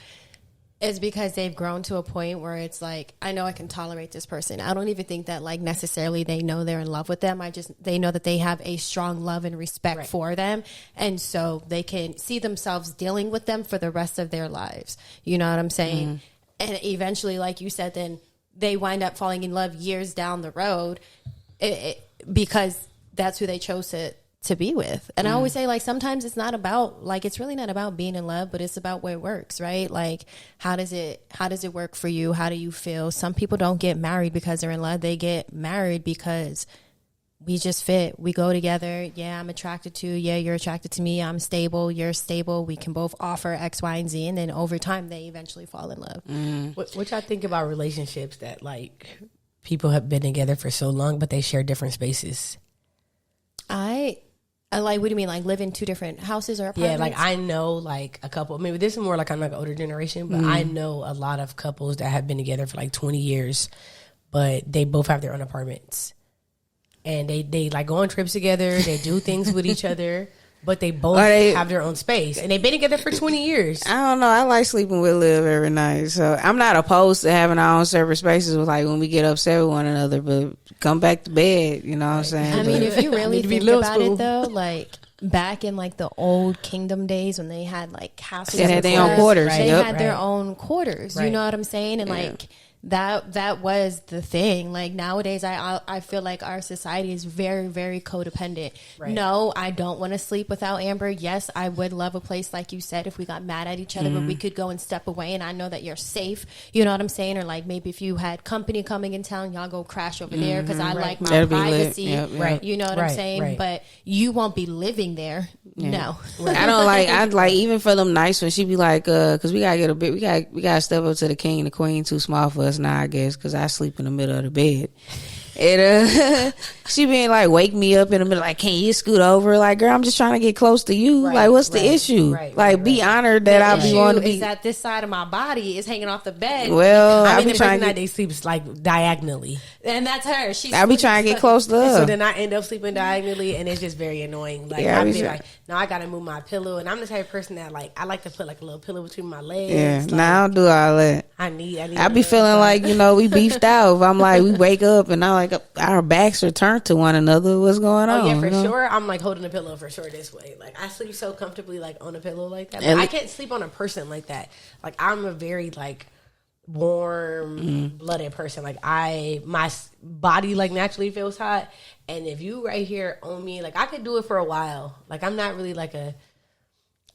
it's because they've grown to a point where it's like, I know I can tolerate this person. I don't even think that like necessarily they know they're in love with them. They know that they have a strong love and respect for them. And so they can see themselves dealing with them for the rest of their lives. You know what I'm saying? And eventually, like you said, then they wind up falling in love years down the road because that's who they chose to be with. And I always say, like, sometimes it's not about, like, it's really not about being in love, but it's about where it works, right? Like, how does it work for you? How do you feel? Some people don't get married because they're in love. They get married because we just fit. We go together. Yeah, I'm attracted to you. Yeah, you're attracted to me. I'm stable. You're stable. We can both offer X, Y, and Z. And then over time, they eventually fall in love. What y'all think about relationships that, like, people have been together for so long, but they share different spaces? I like, what do you mean? Like live in 2 different houses or apartments? Yeah, like I know like a couple, maybe this is more like I'm like an older generation, but I know a lot of couples that have been together for like 20 years, but they both have their own apartments. And they like go on trips together, they do things with each other, but they both have their own space. And they've been together for 20 years. I don't know. I like sleeping with Liv every night. So I'm not opposed to having our own separate spaces with, like, when we get upset with one another, but come back to bed, you know what I'm saying? I mean, if you really think about it, though, like, back in, like, the old kingdom days when they had, like, castles. They had their own quarters. They had their own quarters. You know what I'm saying? And, like, that was the thing. Like, nowadays I feel like our society is very, very codependent. No, I don't want to sleep without Amber. Yes, I would love a place, like you said, if we got mad at each other, but we could go and step away and I know that you're safe. You know what I'm saying? Or like maybe if you had company coming in town, y'all go crash over there because I like my privacy. You know what I'm saying? But you won't be living there. No. I'd like, even for them nights when she be like, cause we gotta get we gotta step up to the king and the queen, too small for us now, I guess, cause I sleep in the middle of the bed. And she being like, wake me up in the middle, like, can you scoot over? Like, girl, I'm just trying to get close to you. Like, what's the issue? Be honored that I be wanting to be. Is that this side of my body is hanging off the bed. Well, I mean, the person that they sleep like diagonally, and that's her. I be trying to get close to her. So then I end up sleeping diagonally, and it's just very annoying. Like, I be like, no, I gotta move my pillow, and I'm the type of person that, like, I like to put like a little pillow between my legs. Yeah, like, I don't do all that. I be feeling like, you know, we beefed out. If I'm like, we wake up and I'm like, our backs are turned to one another. What's going on? Oh yeah, for sure. I'm like holding a pillow for sure this way. Like, I sleep so comfortably, like on a pillow like that. But I can't sleep on a person like that. Like, I'm a very like warm blooded person. Like, my body like naturally feels hot, and if you right here on me, like, I could do it for a while. Like, I'm not really like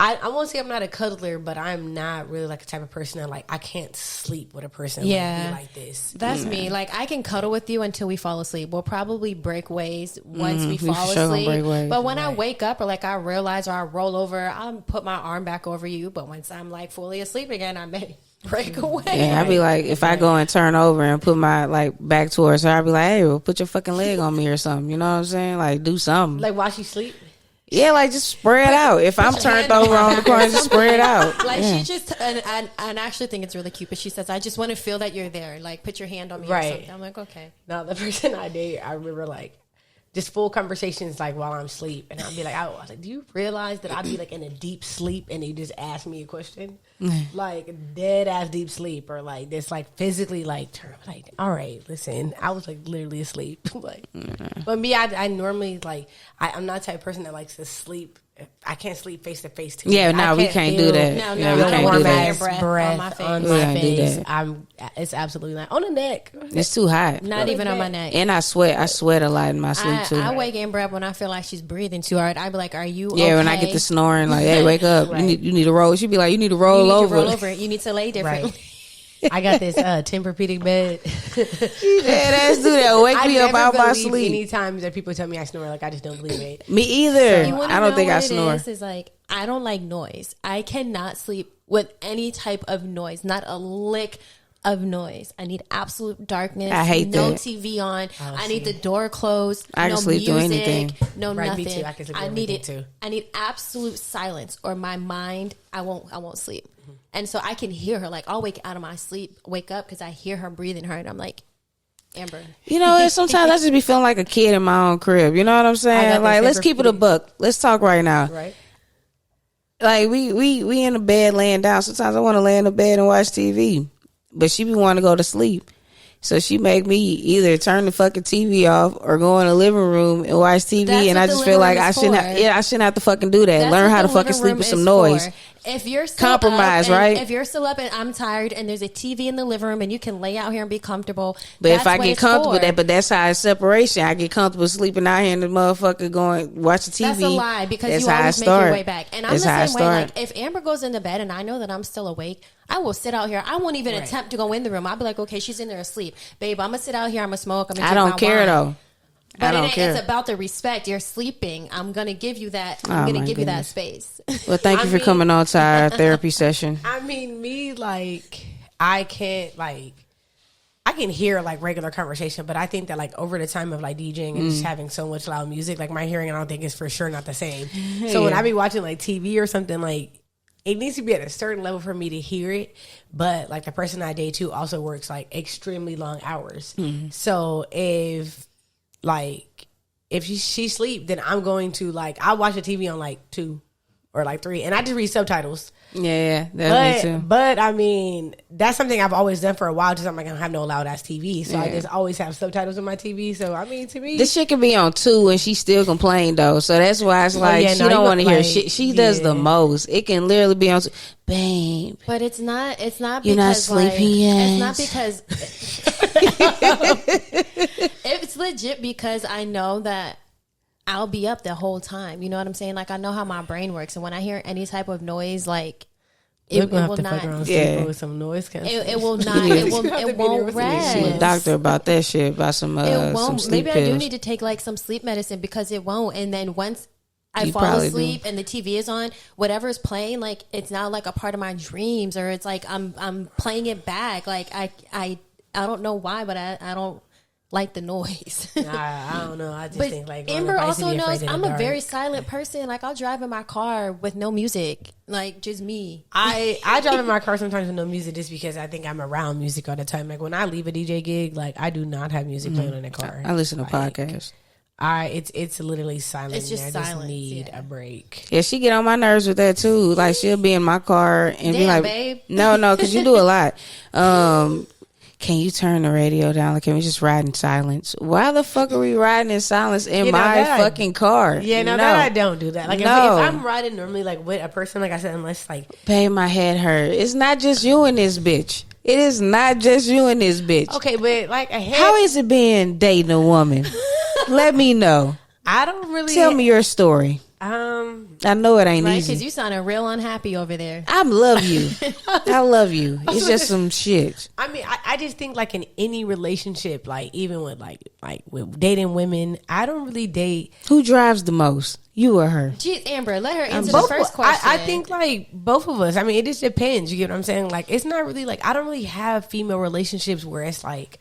I won't say I'm not a cuddler, but I'm not really like a type of person that, like, I can't sleep with a person like this. That's me. Like, I can cuddle with you until we fall asleep. We'll probably break ways once we fall asleep. But when I wake up or like I realize or I roll over, I'll put my arm back over you. But once I'm like fully asleep again, I may break away. Yeah, I'd be like, if I go and turn over and put my like back towards her, I'd be like, hey, well, put your fucking leg on me or something. You know what I'm saying? Like, do something. Like, while she sleep? Yeah, like, just spread out. If I'm turned over on the corner, just spread out. Like, she just, and I actually think it's really cute, but she says, I just want to feel that you're there. Like, put your hand on me or something. I'm like, okay. No, the person I date, I remember, like, just full conversations, like, while I'm asleep. And I'll be like, I was like, do you realize that I'd be, like, in a deep sleep and they just ask me a question? Like, dead-ass deep sleep. Or, like, this, like, physically, like, all right, listen. I was, like, literally asleep. Like, but me, I normally, like, I'm not the type of person that likes to sleep I can't sleep face to face. Yeah, no, we can't do that. No, yeah, we can't warm do that. breath on my face. It's absolutely not on the neck. It's too hot. Not even on my neck. And I sweat a lot in my sleep too. I wake Amber up when I feel like she's breathing too hard. I be like, "Are you yeah, okay?" when I get the snoring, like, "Hey, wake up! Right. You need to roll." She be like, "You need to roll over. Roll over. You need to lay different." Right. I got this Tempur-Pedic bed. Yeah, let's do that. Wake me up out my sleep. Any times that people tell me I snore, like I just don't believe it. Me either. So I don't think I snore. Is like I don't like noise. I cannot sleep with any type of noise. Not a lick of noise. I need absolute darkness. I hate no that. TV on. I need the door closed. I can no sleep music, through anything. No right, nothing. Me too. I can sleep through need anything too. I need absolute silence, or my mind. I won't sleep. And so I can hear her. Like I'll wake out of my sleep, wake up because I hear her breathing hard. I'm like, Amber. You know, sometimes I just be feeling like a kid in my own crib. You know what I'm saying? Like, let's keep it a buck. Let's talk right now. Right. Like we in the bed laying down. Sometimes I want to lay in the bed and watch TV, but she be wanting to go to sleep. So she make me either turn the fucking TV off or go in the living room and watch TV. That's and I just feel like I shouldn't have to fucking do that. That's Learn what how to the fucking living sleep room with some is noise. for. If you're still Compromise, up and, right? If you're still up and I'm tired and there's a TV in the living room and you can lay out here and be comfortable. But if I what get it's comfortable for. with that, but that's how it's separation. I get comfortable sleeping out here and the motherfucker going watch the TV. That's a lie because that's you how always I make your start. way back. And I'm That's the how I same way. start. Like if Amber goes into bed and I know that I'm still awake, I will sit out here. I won't even attempt to go in the room. I'll be like, okay, she's in there asleep. Babe, I'm going to sit out here. I'm going to smoke. I'm gonna I drink don't my care wine. though. But I don't care. It's about the respect. You're sleeping. I'm going to give you that. Oh, I'm going my to give you that goodness. space. Well, thank you for coming on to our therapy session. I mean, me, like, I can't, like, I can hear, like, regular conversation, but I think that, like, over the time of, like, DJing and just having so much loud music, like, my hearing, I don't think is for sure not the same. So when I be watching, like, TV or something, like, it needs to be at a certain level for me to hear it. But, like, the person I date, too, also works, like, extremely long hours. So if she sleep, then I'm going to, like, I'll watch the TV on, like, 2 or, like, 3. And I just read subtitles. Yeah, that's me too. But I mean, that's something I've always done for a while. Just I'm not gonna have no loud ass TV, so I just always have subtitles on my TV. So I mean, to me, this shit can be on 2 and she still complain though. So that's why it's like she don't want to hear shit. She does the most. It can literally be on 2. Babe, But it's not because you're not sleepy yet. It's not because it's legit because I know that I'll be up the whole time. You know what I'm saying? Like I know how my brain works, and when I hear any type of noise, like it will not. With some noise cancellation. It will not. It won't rest. See a doctor about that shit. About some It won't. some sleep Maybe pills. I do need to take like some sleep medicine because it won't. And then once I You fall probably asleep and the TV is on, whatever is playing, like it's now like a part of my dreams, or it's like I'm playing it back. Like I don't know why, but I don't like the noise. I don't know. I just think like Amber also knows I'm a very silent person. Like I'll drive in my car with no music, like just me. I drive in my car sometimes with no music just because I think I'm around music all the time. Like when I leave a DJ gig, like I do not have music playing in the car. I listen to like, podcasts. It's literally silent. It's just I just silence, need a break. Yeah, she get on my nerves with that too. Like she'll be in my car and be like, babe. No, because you do a lot. Can you turn the radio down? Like, can we just ride in silence? Why the fuck are we riding in silence in my fucking car? Yeah, no, that I don't do that. Like, if I'm riding normally, like, with a person, like I said, unless, like... Babe, my head hurt. It's not just you and this bitch. It is not just you and this bitch. Okay, but, like, how is it being dating a woman? Let me know. I don't really... Tell me your story. I know it ain't easy. Because you sounding real unhappy over there. I love you. I love you. It's just some shit. I mean, I just think like in any relationship, like even with like with dating women, I don't really date. Who drives the most? You or her? Geez, Amber, let her answer the first question. I think like both of us. I mean, it just depends. You get what I'm saying? Like, it's not really like I don't really have female relationships where it's like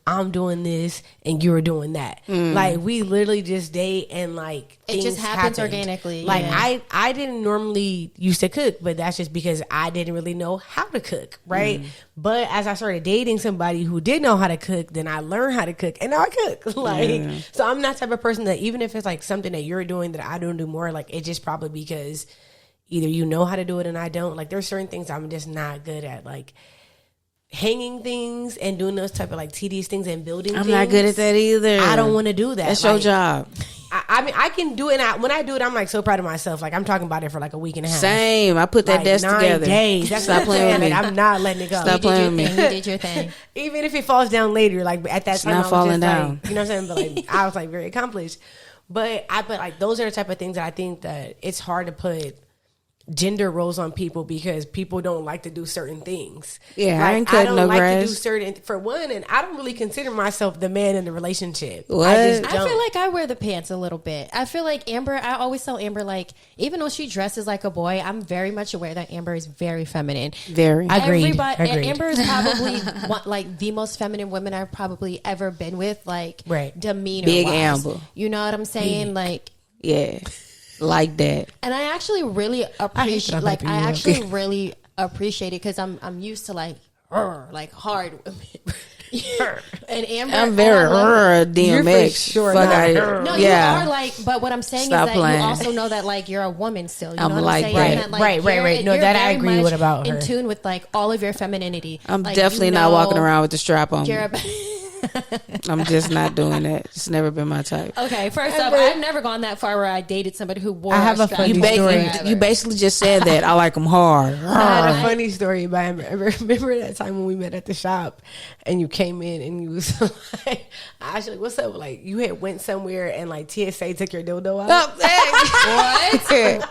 I'm doing this and you're doing that. Like we literally just date and like it just happens organically. Like I didn't normally used to cook, but that's just because I didn't really know how to cook, right? But as I started dating somebody who did know how to cook, then I learned how to cook and now I cook. Like so I'm not the type of person that even if it's like something that you're doing that I don't do more, like it's just probably because either you know how to do it and I don't. Like there's certain things I'm just not good at, like hanging things and doing those type of like tedious things and building things. I'm not good at that either. I don't want to do that. That's like, your job. I mean, I can do it. And when I do it, I'm like so proud of myself. Like I'm talking about it for like a week and a half. Same. I put that desk 9 together. Days. That's Stop playing with me. I'm not letting it go. Stop playing with me. You did your thing. Even if it falls down later, like at that time, not I was falling just down. like, you know what I'm saying? But like, I was like very accomplished. But like those are the type of things that I think that it's hard to put gender roles on people because people don't like to do certain things. Yeah, like, I ain't cutting no like grass. to do certain for one, and I don't really consider myself the man in the relationship. What? I feel like I wear the pants a little bit. I feel like Amber, I always tell Amber, like, even though she dresses like a boy, I'm very much aware that Amber is very feminine. Very. Agreed. Amber is probably like the most feminine woman I've probably ever been with, like demeanor Big wise. Amber. You know what I'm saying? Like, yeah. Like that. and I actually really appreciate, really appreciate it because I'm used to like hard women. And Amber, I'm very DMX. Sure Fuck not. out here. no, yeah. you are like, but what I'm saying Stop is that playing. you also know that like you're a woman still. You I'm know what like I'm saying? that. That, like, Right. No, you're that I very agree much with about her. in tune with like all of your femininity. I'm Like, definitely you not know, walking around with the strap on me. you're a- I'm just not doing that. It's never been my type. Okay, first off, I've never gone that far where I dated somebody who wore. I have a funny story. You basically just said that. I like them hard. I had a funny story about him. Remember that time when we met at the shop and you came in and you was like, I was like, what's up? Like, you had went somewhere and like TSA took your dildo out. What?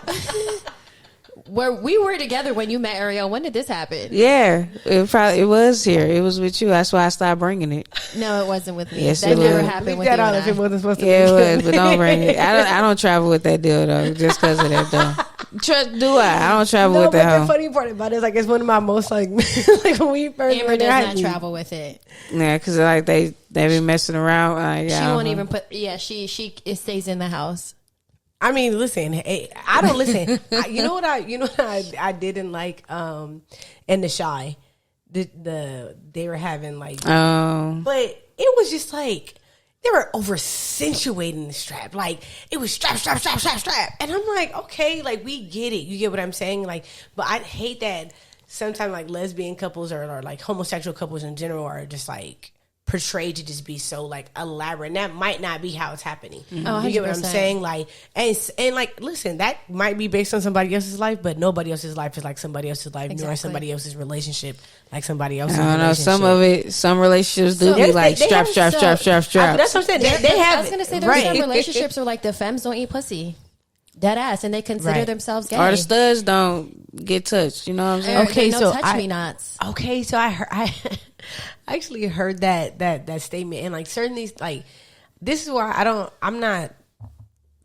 Where we were together when you met Ariel. When did this happen? Yeah, it was here. It was with you. That's why I stopped bringing it. No, it wasn't with me. Yes, that it never was. happened Leave with that you. out And if it I. wasn't supposed to Yeah, be. it was, but don't bring it. I don't travel with that deal though, just because of that though. Do I? I don't travel No, with but that. the hoe. funny part about it is like it's one of my most like like when we first Amber were there. does not travel with it. Yeah, because like they be messing around. Yeah, She won't even put. Yeah, she it stays in the house. I mean, listen, hey, I don't listen. You know what I didn't like in the Shy, they were having like, but it was just like they were over accentuating the strap, like it was strap, and I'm like, okay, like we get it, you get what I'm saying, like, but I hate that sometimes like lesbian couples or like homosexual couples in general are just like portrayed to just be so like elaborate, and that might not be how it's happening. You get what I'm saying? Like, and like, listen, that might be based on somebody else's life, but nobody else's life is like somebody else's life, nor somebody else's relationship like somebody else's. I don't know. Some relationships do be like strap. That's what I'm saying. They have. I was gonna say there's some relationships where like the femmes don't eat pussy. Dead ass, and they consider themselves gay. Or the studs don't get touched. You know what I'm saying? Okay, no so touch me nots. Okay, so I actually heard that statement, and like certain these like this is where I'm not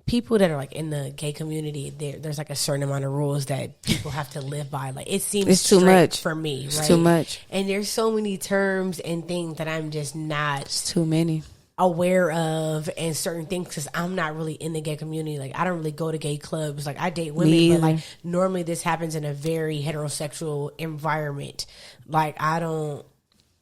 people that are like in the gay community. There's like a certain amount of rules that people have to live by. Like it seems it's too much for me. It's too much, and there's so many terms and things that I'm just not. It's too many. Aware of and certain things because I'm not really in the gay community. Like I don't really go to gay clubs. Like I date women, but like normally this happens in a very heterosexual environment. Like I'm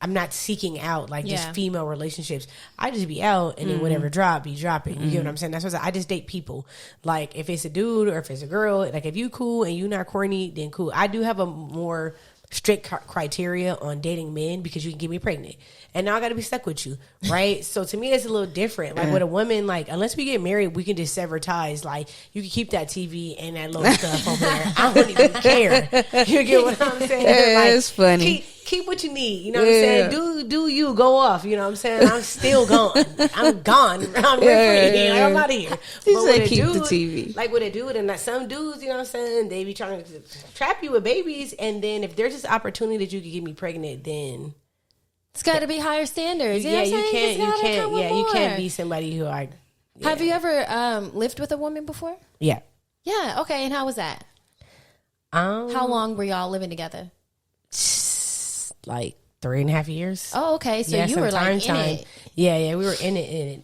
not seeking out like just female relationships. I just be out and then whatever drop, be dropping. You get what I'm saying? That's what I just date people. Like if it's a dude or if it's a girl, like if you cool and you not corny, then cool. I do have a more strict criteria on dating men because you can get me pregnant. And now I got to be stuck with you, right? So to me, it's a little different. Like with a woman, like unless we get married, we can just sever ties. Like you can keep that TV and that little stuff over there. I don't even care. You get what I'm saying? Like, it's funny. Keep what you need. You know what I'm saying? Do you go off? You know what I'm saying? I'm still gone. I'm gone. I'm free. Like, I'm out of here. She but said keep the TV. Like with a dude and like some dudes, you know what I'm saying? They be trying to trap you with babies, and then if there's this opportunity that you could get me pregnant, then. It's got to be higher standards. You can't be somebody who I. Yeah. Have you ever lived with a woman before? Yeah. Yeah. Okay. And how was that? How long were y'all living together? Like 3.5 years. Oh, okay. So you were like in it. Yeah, we were in it.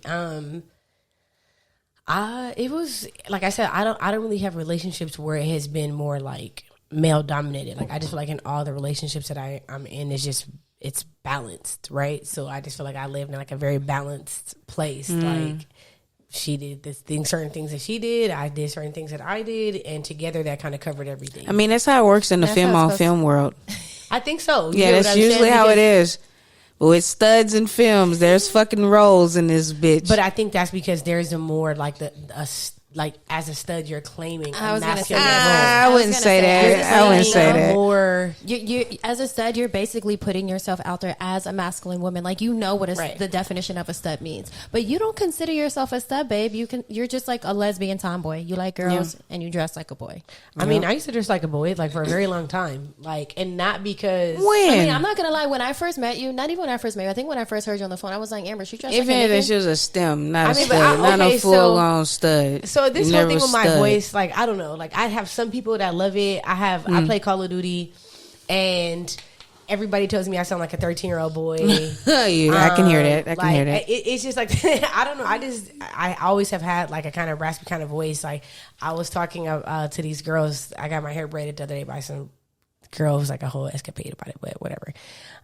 It was like I said. I don't really have relationships where it has been more like male dominated. Like I just feel like in all the relationships that I'm in, it's balanced, right? So I just feel like I lived in like a very balanced place. Like she did this thing, certain things that she did, I did certain things that I did, and together that kind of covered everything. I mean, that's how it works in the film world. I think so. Yeah, that's usually how it is. But with studs and films, there's fucking roles in this bitch. But I think that's because there's a more like like as a stud, you're claiming I a was gonna masculine say- I role. wouldn't say that. I wouldn't say that. More You as a stud, you're basically putting yourself out there as a masculine woman. Like, you know what Right. the definition of a stud means, but you don't consider yourself a stud, babe. You're just like a lesbian tomboy. You like girls and you dress like a boy. I mean, I used to dress like a boy, like for a very long time, like, and not because When? I mean, I'm not gonna lie. When I first met you, not even when I first met you, I think when I first heard you on the phone, I was like, Amber, she dressed Even like a if nigga. she was a STEM, not a but stud, not okay, a full on stud. So this You whole never thing with my stud. voice, like, I don't know, like I have some people that love it. I play Call of Duty, and everybody tells me I sound like a 13-year-old boy. Yeah, I can hear that. I can hear that. It's just like I don't know. I always have had like a kind of raspy kind of voice. Like, I was talking to these girls. I got my hair braided the other day by some girl. It was like a whole escapade about it, but whatever.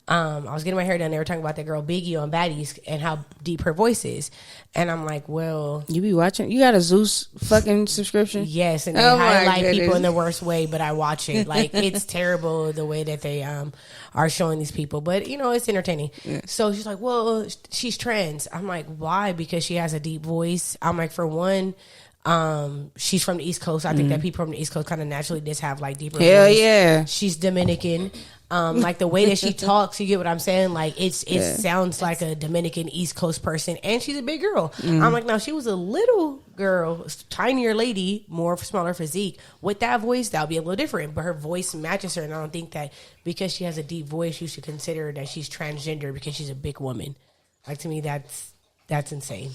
I was getting my hair done. They were talking about that girl Biggie on Baddies and how deep her voice is. And I'm like, well, You be watching? You got a Zeus fucking subscription? yes, and they Oh my highlight people goodness. in the worst way, but I watch it. Like, it's terrible the way that they are showing these people, but you know, it's entertaining. So she's like, well, she's trans. I'm like, why? Because she has a deep voice. I'm like, for one, she's from the East Coast. I think that people from the East Coast kind of naturally just have like deeper Hell voice. yeah. She's Dominican. Like the way that she talks, you get what I'm saying? Like, it sounds like a Dominican East Coast person, and she's a big girl. I'm like, no, she was a little girl, tinier lady, more smaller physique. With that voice, that would be a little different, but her voice matches her, and I don't think that because she has a deep voice, you should consider that she's transgender because she's a big woman. Like, to me, that's insane.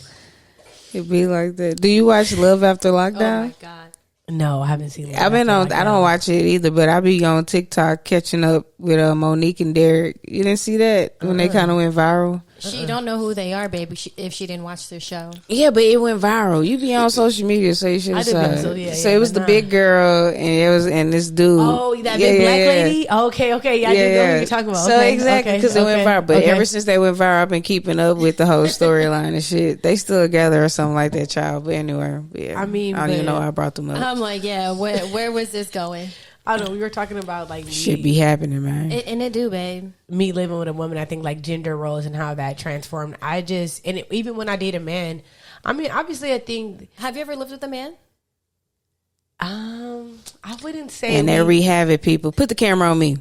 It be like that. Do you watch Love After Lockdown? Oh my god. No, I haven't seen that. I've been on. I don't watch it either, but I be on TikTok catching up with Monique and Derek. You didn't see that when they kind of went viral? She don't know who they are, baby. If she didn't watch their show. Yeah, but it went viral. You be on social media, so you should I have did saw think it. so, yeah, So yeah, it was but the big girl, and it was this dude. Oh, that big black lady? Okay, yeah, I didn't know what you're talking about. So Okay, exactly, okay, because it went okay, viral. But okay. ever since they went viral, I've been keeping up with the whole storyline and shit. They still together or something like that, child. But anyway, yeah. I mean, I don't even but- know why I brought them up. I'm like, yeah. Where was this going? I don't know. We were talking about like Shit be happening, man. And it do, babe. me living with a woman. I think like gender roles and how that transformed. Even when I date a man, I mean, obviously, I think Have you ever lived with a man? I wouldn't say. And there we have it, people. Put the camera on me.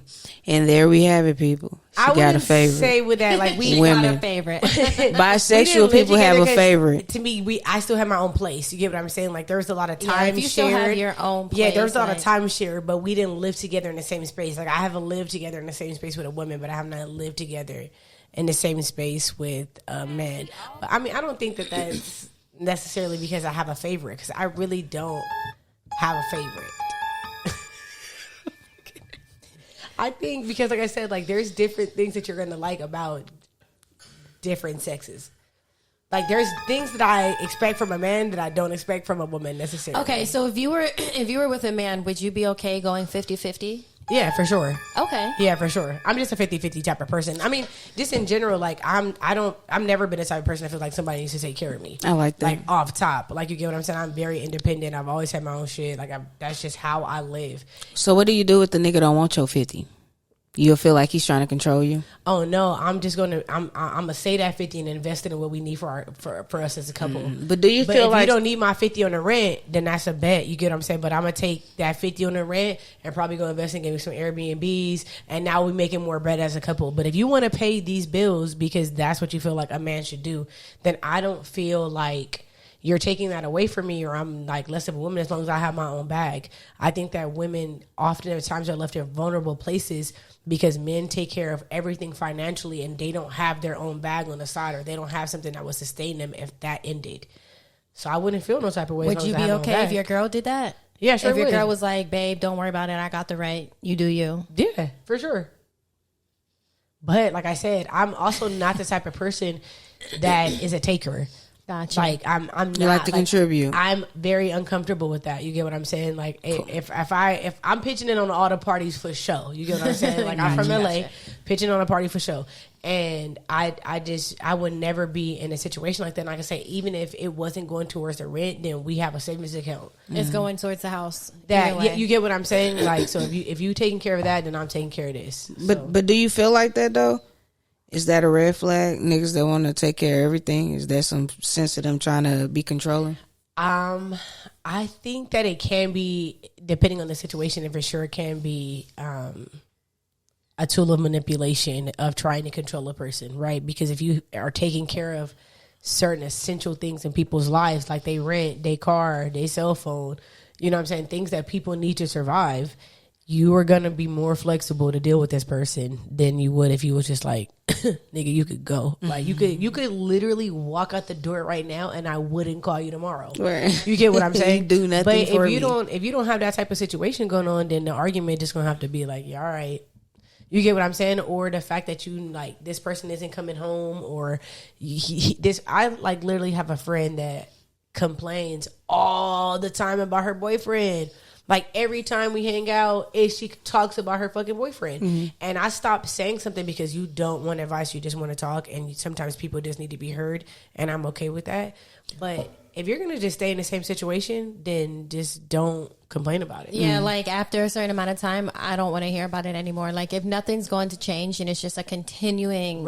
And there we have it, people. She I got a wouldn't favorite. say with that like we Women. Got a favorite. we didn't Bisexual live people have together a 'cause favorite. To me, I still have my own place. You get what I'm saying? Like there's a lot of Yeah, time if you shared. still have your own Yeah, place, there's a lot of like- time shared, but we didn't live together in the same space. Like I haven't lived together in the same space with a woman, but I have not lived together in the same space with a man. But I mean, I don't think that that's necessarily because I have a favorite, because I really don't have a favorite. I think because, like I said, like there's different things that you're gonna like about different sexes. Like there's things that I expect from a man that I don't expect from a woman necessarily. Okay, so if you were with a man, would you be okay going 50-50? Yeah, for sure. Okay. Yeah, for sure. I'm just a 50-50 type of person. I mean, just in general, like I've never been the type of person that feels like somebody needs to take care of me. I like that. Like off top. Like you get what I'm saying? I'm very independent. I've always had my own shit. Like that's just how I live. So what do you do if the nigga don't want your 50? You'll feel like he's trying to control you? Oh no, I'm gonna say that 50 and invest it in what we need for us as a couple. But do you But feel if like you don't need my 50 on the rent, then that's a bet. You get what I'm saying? But I'm gonna take that 50 on the rent and probably go invest in getting some Airbnbs, and now we're making more bread as a couple. But if you want to pay these bills because that's what you feel like a man should do, then I don't feel like you're taking that away from me, or I'm like less of a woman as long as I have my own bag. I think that women often at times are left in vulnerable places because men take care of everything financially and they don't have their own bag on the side, or they don't have something that would sustain them if that ended. So I wouldn't feel no type of way. Would you be okay if your girl did that? Yeah, sure. If your would. girl was like, babe, don't worry about it. I got the right. You do you. Yeah, for sure. But like I said, I'm also not the type of person that is a taker. Gotcha. Like I'm not. you like to contribute? I'm very uncomfortable with that. You get what I'm saying? Like if I'm pitching in on all the parties for show, you get what I'm saying? Like I'm from LA, pitching on a party for show, and I would never be in a situation like that. And like I say, even if it wasn't going towards the rent, then we have a savings account. It's going towards the house. That yeah, you get what I'm saying? Like so, if you taking care of that, then I'm taking care of this. But do you feel like that though? Is that a red flag? Niggas that want to take care of everything? Is that some sense of them trying to be controlling? I think that it can be, depending on the situation, and for sure it can be a tool of manipulation of trying to control a person, right? Because if you are taking care of certain essential things in people's lives, like they rent, their car, their cell phone, you know what I'm saying, things that people need to survive, you are going to be more flexible to deal with this person than you would if you was just like, nigga, you could go. Like you could literally walk out the door right now and I wouldn't call you tomorrow. Right. You get what I'm saying? Do nothing but for if you don't have that type of situation going on, then the argument just going to have to be like, yeah, all right. You get what I'm saying? Or the fact that you like this person isn't coming home, or I like literally have a friend that complains all the time about her boyfriend. Like every time we hang out, she talks about her fucking boyfriend. Mm-hmm. And I stopped saying something because you don't want advice, you just want to talk, and sometimes people just need to be heard, and I'm okay with that. But if you're gonna just stay in the same situation, then just don't complain about it. Yeah, like after a certain amount of time, I don't want to hear about it anymore. Like if nothing's going to change and it's just a continuing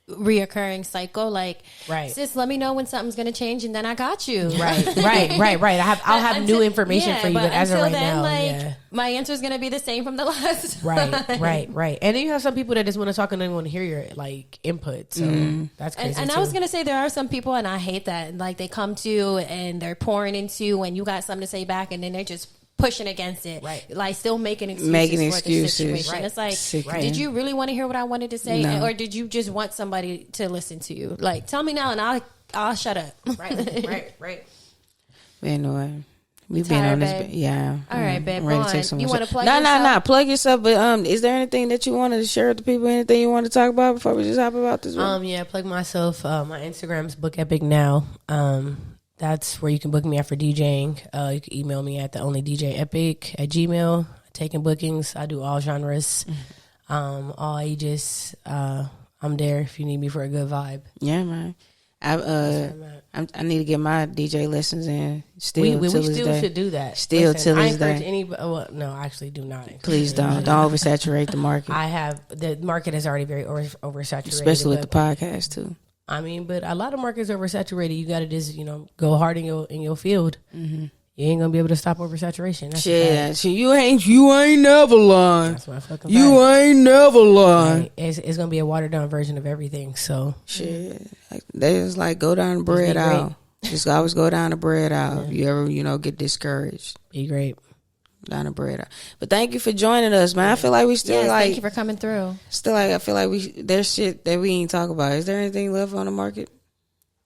reoccurring cycle, like sis, let me know when something's going to change and then I got you. Right. I'll have new information for you, but as of right now, my answer is going to be the same from the last time. Right. And then you have some people that just want to talk and they want to hear your like input. So that's crazy. And I was going to say there are some people, and I hate that, like they come to you and they're pouring into you and you got something to say back, and then they're just pushing against it, like still making excuses for the situation. Right. It's like, did you really want to hear what I wanted to say, or did you just want somebody to listen to you? Like, tell me now, and I'll shut up. Right. Anyway, we've been on this. Yeah. All right, babe. Go on. You want to plug? No. Plug yourself. But is there anything that you wanted to share with the people? Anything you want to talk about before we just hop about this? Yeah. Plug myself. My Instagram's Book Epic Now. That's where you can book me out for DJing. You can email me at theonlydjepic@gmail. Taking bookings. I do all genres, all ages. I'm there if you need me for a good vibe. Yeah, man. I need to get my DJ lessons in. Still, we still should do that. Still till this day. Anybody. Well, no, actually, do not. Please don't oversaturate the market. The market is already very oversaturated, especially with the podcast too. I mean, but a lot of markets are oversaturated. You got to just, go hard in your field. Mm-hmm. You ain't gonna be able to stop oversaturation. That's you ain't never lying. That's my fucking you fact. Ain't never lying. Right. It's gonna be a watered down version of everything. So they just like go down the bread out. Just always go down the bread out. Yeah. If you ever get discouraged, be great. Down the bread out. But thank you for joining us, man. I feel like we still thank you for coming through. Still I feel like there's shit that we ain't talk about. Is there anything left on the market?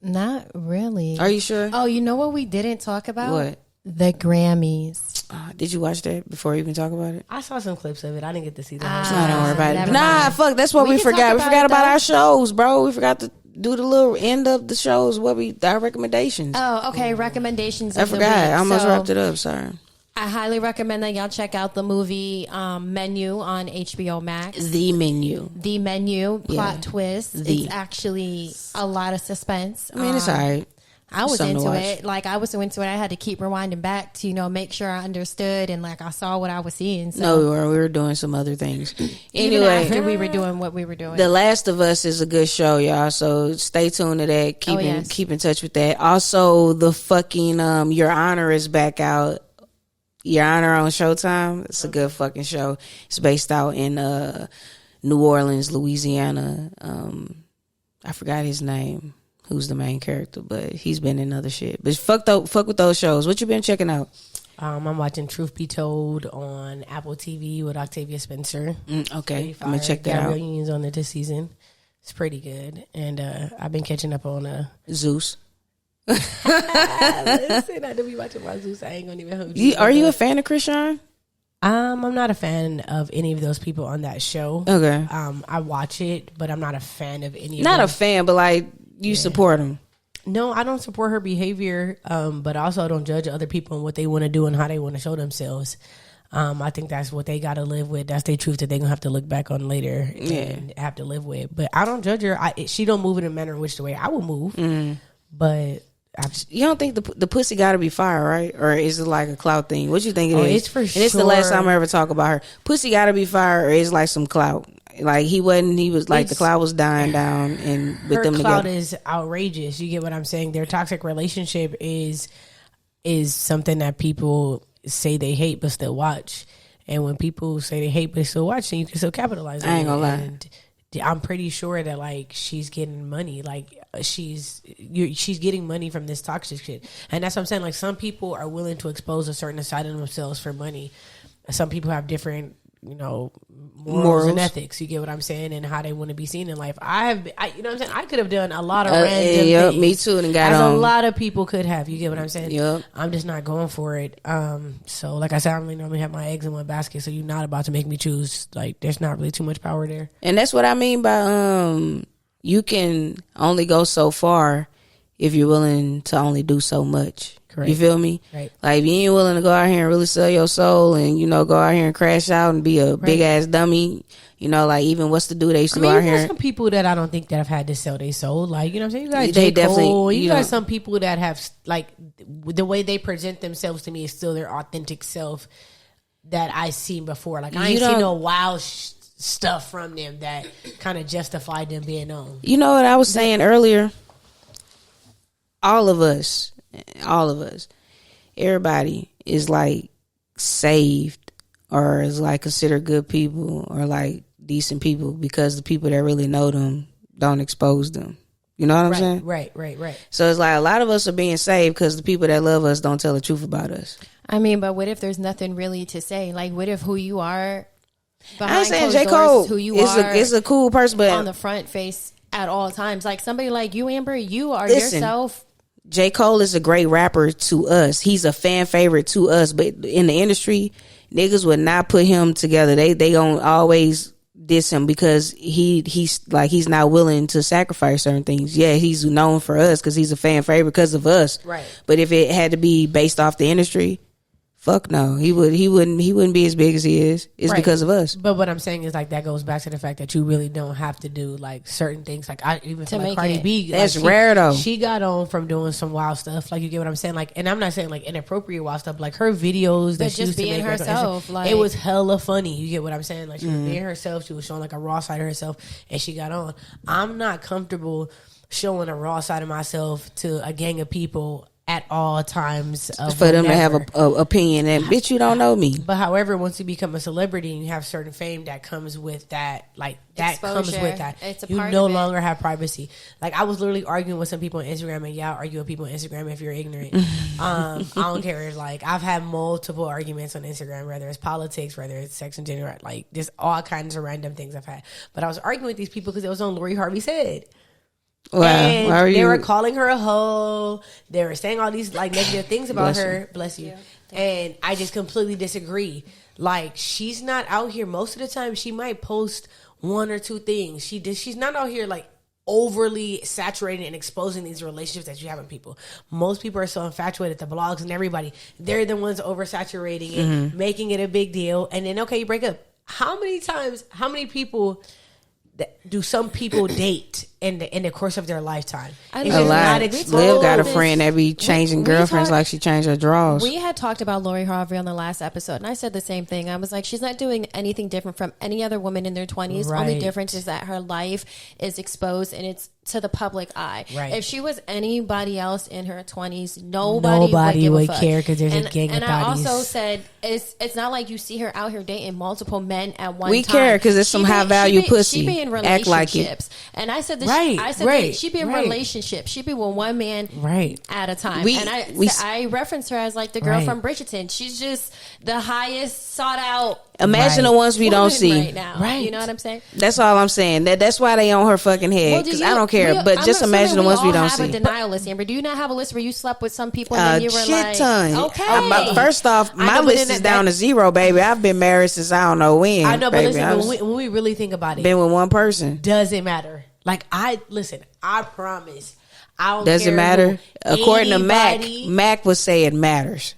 Not really. Are you sure? Oh, you know what we didn't talk about? What? The Grammys. Did you watch that before you even talk about it? I saw some clips of it. I didn't get to see that. Don't worry about it. Fuck. That's what we forgot. We forgot about our shows, bro. We forgot to do the little end of the shows. Our recommendations. Oh, okay. Recommendations. I forgot. I almost wrapped it up. Sorry. I highly recommend that y'all check out the movie Menu on HBO Max. The Menu. Plot twist. It's actually a lot of suspense. I mean, it's all right. I was into it. Like, I was so into it, I had to keep rewinding back to, make sure I understood and, like, I saw what I was seeing. So. No, we were doing some other things. Even after we were doing what we were doing. The Last of Us is a good show, y'all. So stay tuned to that. Keep in touch with that. Also, the fucking Your Honor is back out. Your Honor on Showtime. It's a good fucking show. It's based out in New Orleans, Louisiana. I forgot his name. Who's the main character, but he's been in other shit. But fuck with those shows. What you been checking out? I'm watching Truth Be Told on Apple TV with Octavia Spencer. Okay, I'm gonna check that out. Gabrielle Union's on it this season. It's pretty good, and I've been catching up on Zeus. Listen, I do be watching my Zeus. I ain't gonna even hold you. Are you a fan of Krishan? I'm not a fan of any of those people on that show. Okay. I watch it, but I'm not a fan of any. Not a fan, but like. You support them? No, I don't support her behavior, but I also don't judge other people and what they want to do and how they want to show themselves. I think that's what they got to live with. That's their truth that they're going to have to look back on later and have to live with. But I don't judge her. She don't move in a manner in which the way I would move. But you don't think the pussy got to be fire, right? Or is it like a clout thing? What you think it is? It's for sure. And it's the last time I ever talk about her. Pussy got to be fire, or is like some clout? Like he wasn't. He was like the cloud was dying down, and with her them cloud together. is outrageous. You get what I'm saying? Their toxic relationship is something that people say they hate but still watch. And when people say they hate but they still watch, then you can still capitalize on it. I ain't gonna lie. And I'm pretty sure that like she's getting money. Like she's getting money from this toxic shit. And that's what I'm saying. Like some people are willing to expose a certain side of themselves for money. Some people have different, morals and ethics. You get what I'm saying, and how they want to be seen in life. You know what I'm saying. I could have done a lot of random things. Me too. And got as on. a lot of people could have. You get what I'm saying. Yep. I'm just not going for it. So like I said, I don't really normally have my eggs in one basket. So you're not about to make me choose. Like there's not really too much power there. And that's what I mean by you can only go so far if you're willing to only do so much. Correct. You feel me? Right. Like if you ain't willing to go out here and really sell your soul and, go out here and crash out and be a big ass dummy, like even what's the dude they used to go out here. There's some people that I don't think that have had to sell their soul. Like, you know what I'm saying? You got They J. Cole. definitely, You got some people that have, like, the way they present themselves to me is still their authentic self that I seen before. Like, I ain't seen no wild stuff from them that kind of justified them being on. You know what I was saying earlier? All of us, everybody is like saved or is like considered good people or like decent people because the people that really know them don't expose them. You know what I'm saying? Right. So it's like a lot of us are being saved because the people that love us don't tell the truth about us. I mean, but what if there's nothing really to say? Like, what if who you are behind I'm saying closed J. doors, Cole who you is a cool person, but on the front face at all times, like somebody like you, Amber, you are Listen, yourself. J. Cole is a great rapper to us. He's a fan favorite to us. But in the industry, niggas would not put him together. They don't always diss him because he's not willing to sacrifice certain things. Yeah, he's known for us because he's a fan favorite because of us. Right. But if it had to be based off the industry, fuck no. He wouldn't be as big as he is. It's because of us. But what I'm saying is like that goes back to the fact that you really don't have to do like certain things. Like I even feel like Cardi B. That's rare though. She got on from doing some wild stuff. Like you get what I'm saying. Like, and I'm not saying like inappropriate wild stuff. Like her videos that she used to make herself. Like it was hella funny. You get what I'm saying. Like she was being herself. She was showing like a raw side of herself, and she got on. I'm not comfortable showing a raw side of myself to a gang of people at all times for them to have a opinion and bitch you don't know me. But however, once you become a celebrity and you have certain fame that comes with that, like that exposure. comes with that, it's you no longer have privacy. Like I was literally arguing with some people on Instagram, and y'all argue with people on Instagram if you're ignorant. I don't care. It's like I've had multiple arguments on Instagram, whether it's politics, whether it's sex and gender, like just all kinds of random things I've had. But I was arguing with these people because it was on Lori Harvey's head. Wow. And they were calling her a hoe. They were saying all these like negative things about her. Bless you. Yeah. And I just completely disagree. Like she's not out here most of the time. She might post one or two things. She's not out here like overly saturated and exposing these relationships that you have with people. Most people are so infatuated, the blogs and everybody. They're the ones oversaturating it, making it a big deal. And then okay, you break up. How many people do some people date in the course of their lifetime? A lot. Liv got a friend that be changing girlfriends like she changed her drawers. We had talked about Lori Harvey on the last episode, and I said the same thing. I was like, she's not doing anything different from any other woman in their 20s. Right. Only difference is that her life is exposed and it's to the public eye. Right. If she was anybody else in her 20s, nobody would care because there's a gang of bodies. And I also said it's not like you see her out here dating multiple men at one time. We care because it's some high value pussy. She be in Act like relationships, it. and I said this. Right, I said right, she be in relationships. She be with one man at a time. I reference her as like the girl from Bridgerton. She's just the highest sought out. Imagine the ones we don't see right now. Right. You know what I'm saying? That's all I'm saying. That's why they on her fucking head. Because I don't care. But just imagine the ones we don't see. Have a denial list, Amber. Do you not have a list where you slept with some people and then you were shit like, ton. Okay. First off, my list is down to zero, baby. I've been married since I don't know when. I know, but baby. listen, when we really think about it, been with one person. Doesn't matter. Like I promise. I don't doesn't care matter. According to Mac would say it matters.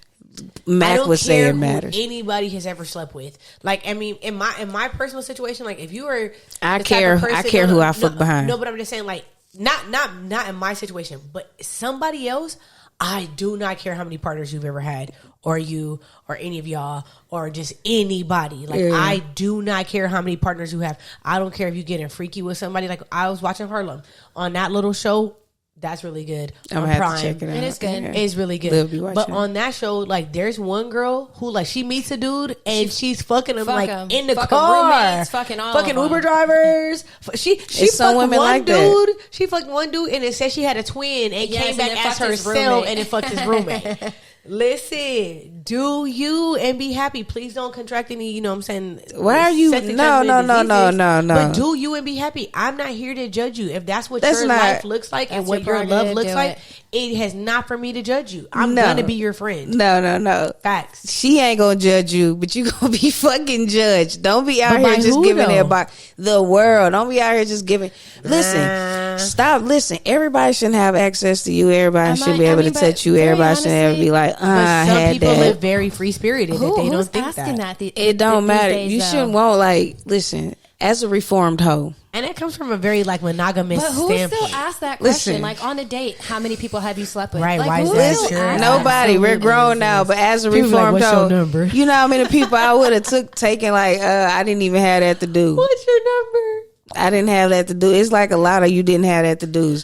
Mac would say it matters. Anybody has ever slept with, like, I mean, in my personal situation, like, if you were, I care who I fuck behind. No, but I'm just saying, like, not in my situation, but somebody else, I do not care how many partners you've ever had, or you, or any of y'all, or just anybody. Like, I do not care how many partners you have. I don't care if you're getting freaky with somebody. Like, I was watching Harlem on that little show. That's really good. I'm gonna have to check it out. It is good. It's really good. But on that show, like, there's one girl who, like, she meets a dude and she's fucking him, like, in the car. Roommates, fucking Uber drivers. She fucked one like dude. that. She fucked one dude and it said she had a twin and came back as herself and then fucked his roommate. Listen, do you and be happy. Please don't contract any, you know what I'm saying? Why are you? No. But do you and be happy. I'm not here to judge you. If that's what your life looks like and what your love looks like, it has not for me to judge you. I'm gonna be your friend. No. Facts. She ain't gonna judge you, but you gonna be fucking judged. Don't be out here just giving everybody the world. Don't be out here just giving. Listen, stop. Listen, everybody shouldn't have access to you. Everybody should be able to touch you. Everybody should ever be like, but some people live very free spirited that they don't think that. It don't matter. You shouldn't want, like, listen, as a reformed hoe. And that comes from a very, like, monogamous standpoint. But who still asks that question? Like, on a date, how many people have you slept with? Right, like, why is that sure? Nobody. We're grown now, but as a reformed hoe, you know how many people I would have taken, like, I didn't even have that to do. What's your number? I didn't have that to do. It's like a lot of you didn't have that to do.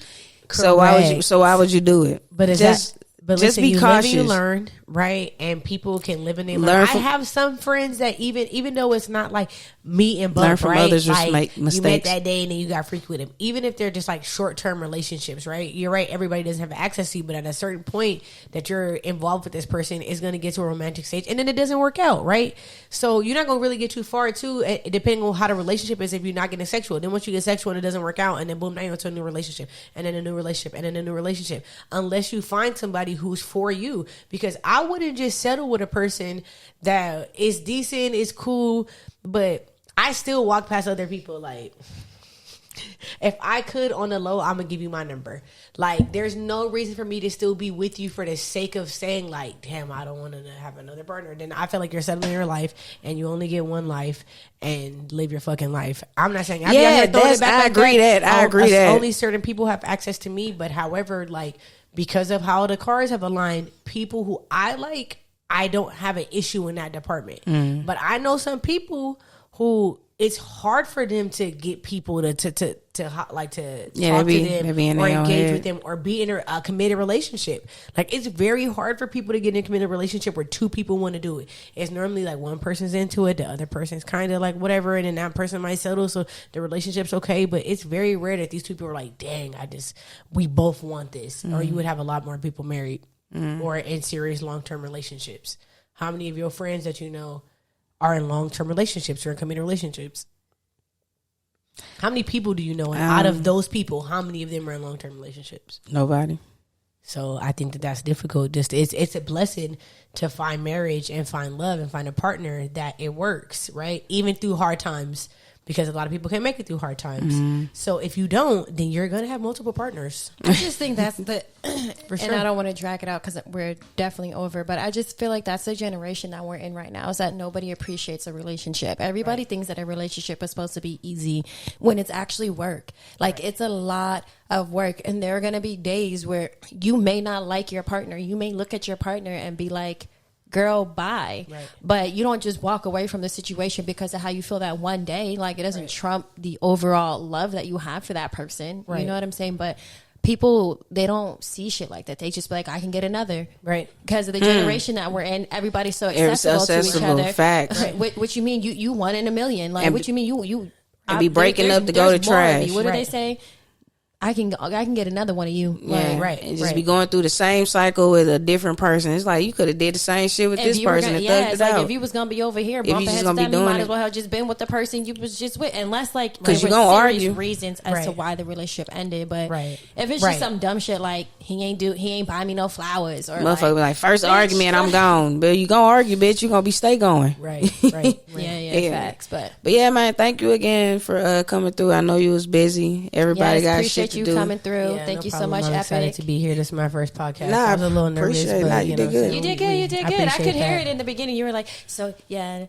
So why would you do it? But just listen, be you cautious. Live and you learn, right? And people can live and they learn. I have some friends that even though it's not like meet and bump, learn from right? others, like, make mistakes. You met that day and then you got freaky with him. Even if they're just like short-term relationships, right? You're right. Everybody doesn't have access to you, but at a certain point that you're involved with this person is going to get to a romantic stage, and then it doesn't work out, right? So you're not going to really get too far, too, depending on how the relationship is. If you're not getting sexual, then once you get sexual and it doesn't work out, and then boom, now you're into a new relationship, and then a new relationship, and then a new relationship, unless you find somebody who's for you. Because I wouldn't just settle with a person that is decent, is cool, but I still walk past other people. Like, if I could on the low, I'm gonna give you my number. Like, there's no reason for me to still be with you for the sake of saying, like, damn, I don't want to have another partner. Then I feel like you're settling your life and you only get one life, and live your fucking life. I'm not saying I agree that only certain people have access to me, but however, like, because of how the cars have aligned, people who I like, I don't have an issue in that department. But I know some people who it's hard for them to get people to talk to them or engage with them or be in a committed relationship. Like, it's very hard for people to get in a committed relationship where two people want to do it. It's normally like one person's into it, the other person's kind of like whatever, and then that person might settle, so the relationship's okay. But it's very rare that these two people are like, dang, we both want this. Or you would have a lot more people married or in serious long-term relationships. How many of your friends that you know are in long-term relationships or in committed relationships? How many people do you know? And out of those people, how many of them are in long-term relationships? Nobody. So I think that's difficult. Just it's a blessing to find marriage and find love and find a partner that it works, right? Even through hard times, because a lot of people can't make it through hard times. So if you don't, then you're going to have multiple partners. I just think that's the, for sure. And I don't want to drag it out because we're definitely over, but I just feel like that's the generation that we're in right now, is that nobody appreciates a relationship. Everybody thinks that a relationship is supposed to be easy when it's actually work. Like, it's a lot of work, and there are going to be days where you may not like your partner. You may look at your partner and be like, girl, bye. Right. But you don't just walk away from the situation because of how you feel that one day. Like, it doesn't trump the overall love that you have for that person. Right. You know what I'm saying? But people, they don't see shit like that. They just be like, I can get another. Right. Because of the generation that we're in, everybody's so accessible to each other. Facts. Right. What you mean? You one in a million. Like, what you mean? You and be breaking up to go to trash. What do they say? I can get another one of you. Yeah, and just be going through the same cycle with a different person. It's like you could have did the same shit with this person and thugged it out. If you was gonna be over here, bumping heads, you might as well have just been with the person you was just with, unless like because you're gonna argue reasons as to why the relationship ended. But if it's just some dumb shit like he ain't buy me no flowers, or motherfucker like first argument, I'm gone. But you gonna argue, bitch, you gonna stay going. Right. Yeah, facts. But yeah, man, thank you again for coming through. I know you was busy. Everybody got shit. You coming through. Thank you so much, I'm Epic. excited to be here. This is my first podcast. Nah, I was a little nervous, but you did good. You did good. I could hear it in the beginning. You were like, so yeah.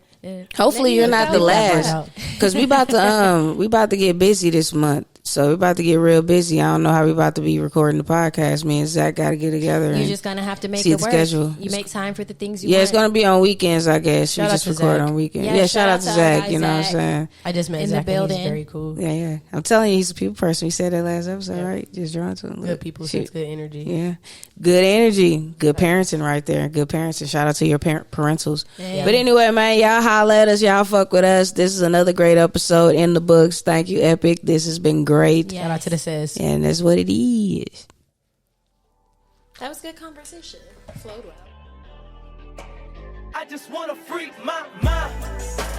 Hopefully you're not the last, because we about to get busy this month. So we're about to get real busy. I don't know how we about to be recording the podcast. Me and Zach got to get together. You're just gonna have to make see it the work. Schedule. You make time for the things you Yeah, want. it's gonna be on weekends, I guess. We just record on weekends. Yeah, shout out to Zach. You know what I'm saying? I just met in Zach the building. He's very cool. Yeah. I'm telling you, he's a people person. We said that last episode, right? Just drawn to him. Good people, good energy. Yeah, good energy, good parenting right there. Good parenting. Shout out to your parentals. Yeah. But anyway, man, y'all holla at us. Y'all fuck with us. This is another great episode in the books. Thank you, Epic. This has been great. Yes. Shout out to the Says. And that's what it is. That was good conversation. Flowed well. I just wanna freak my mind.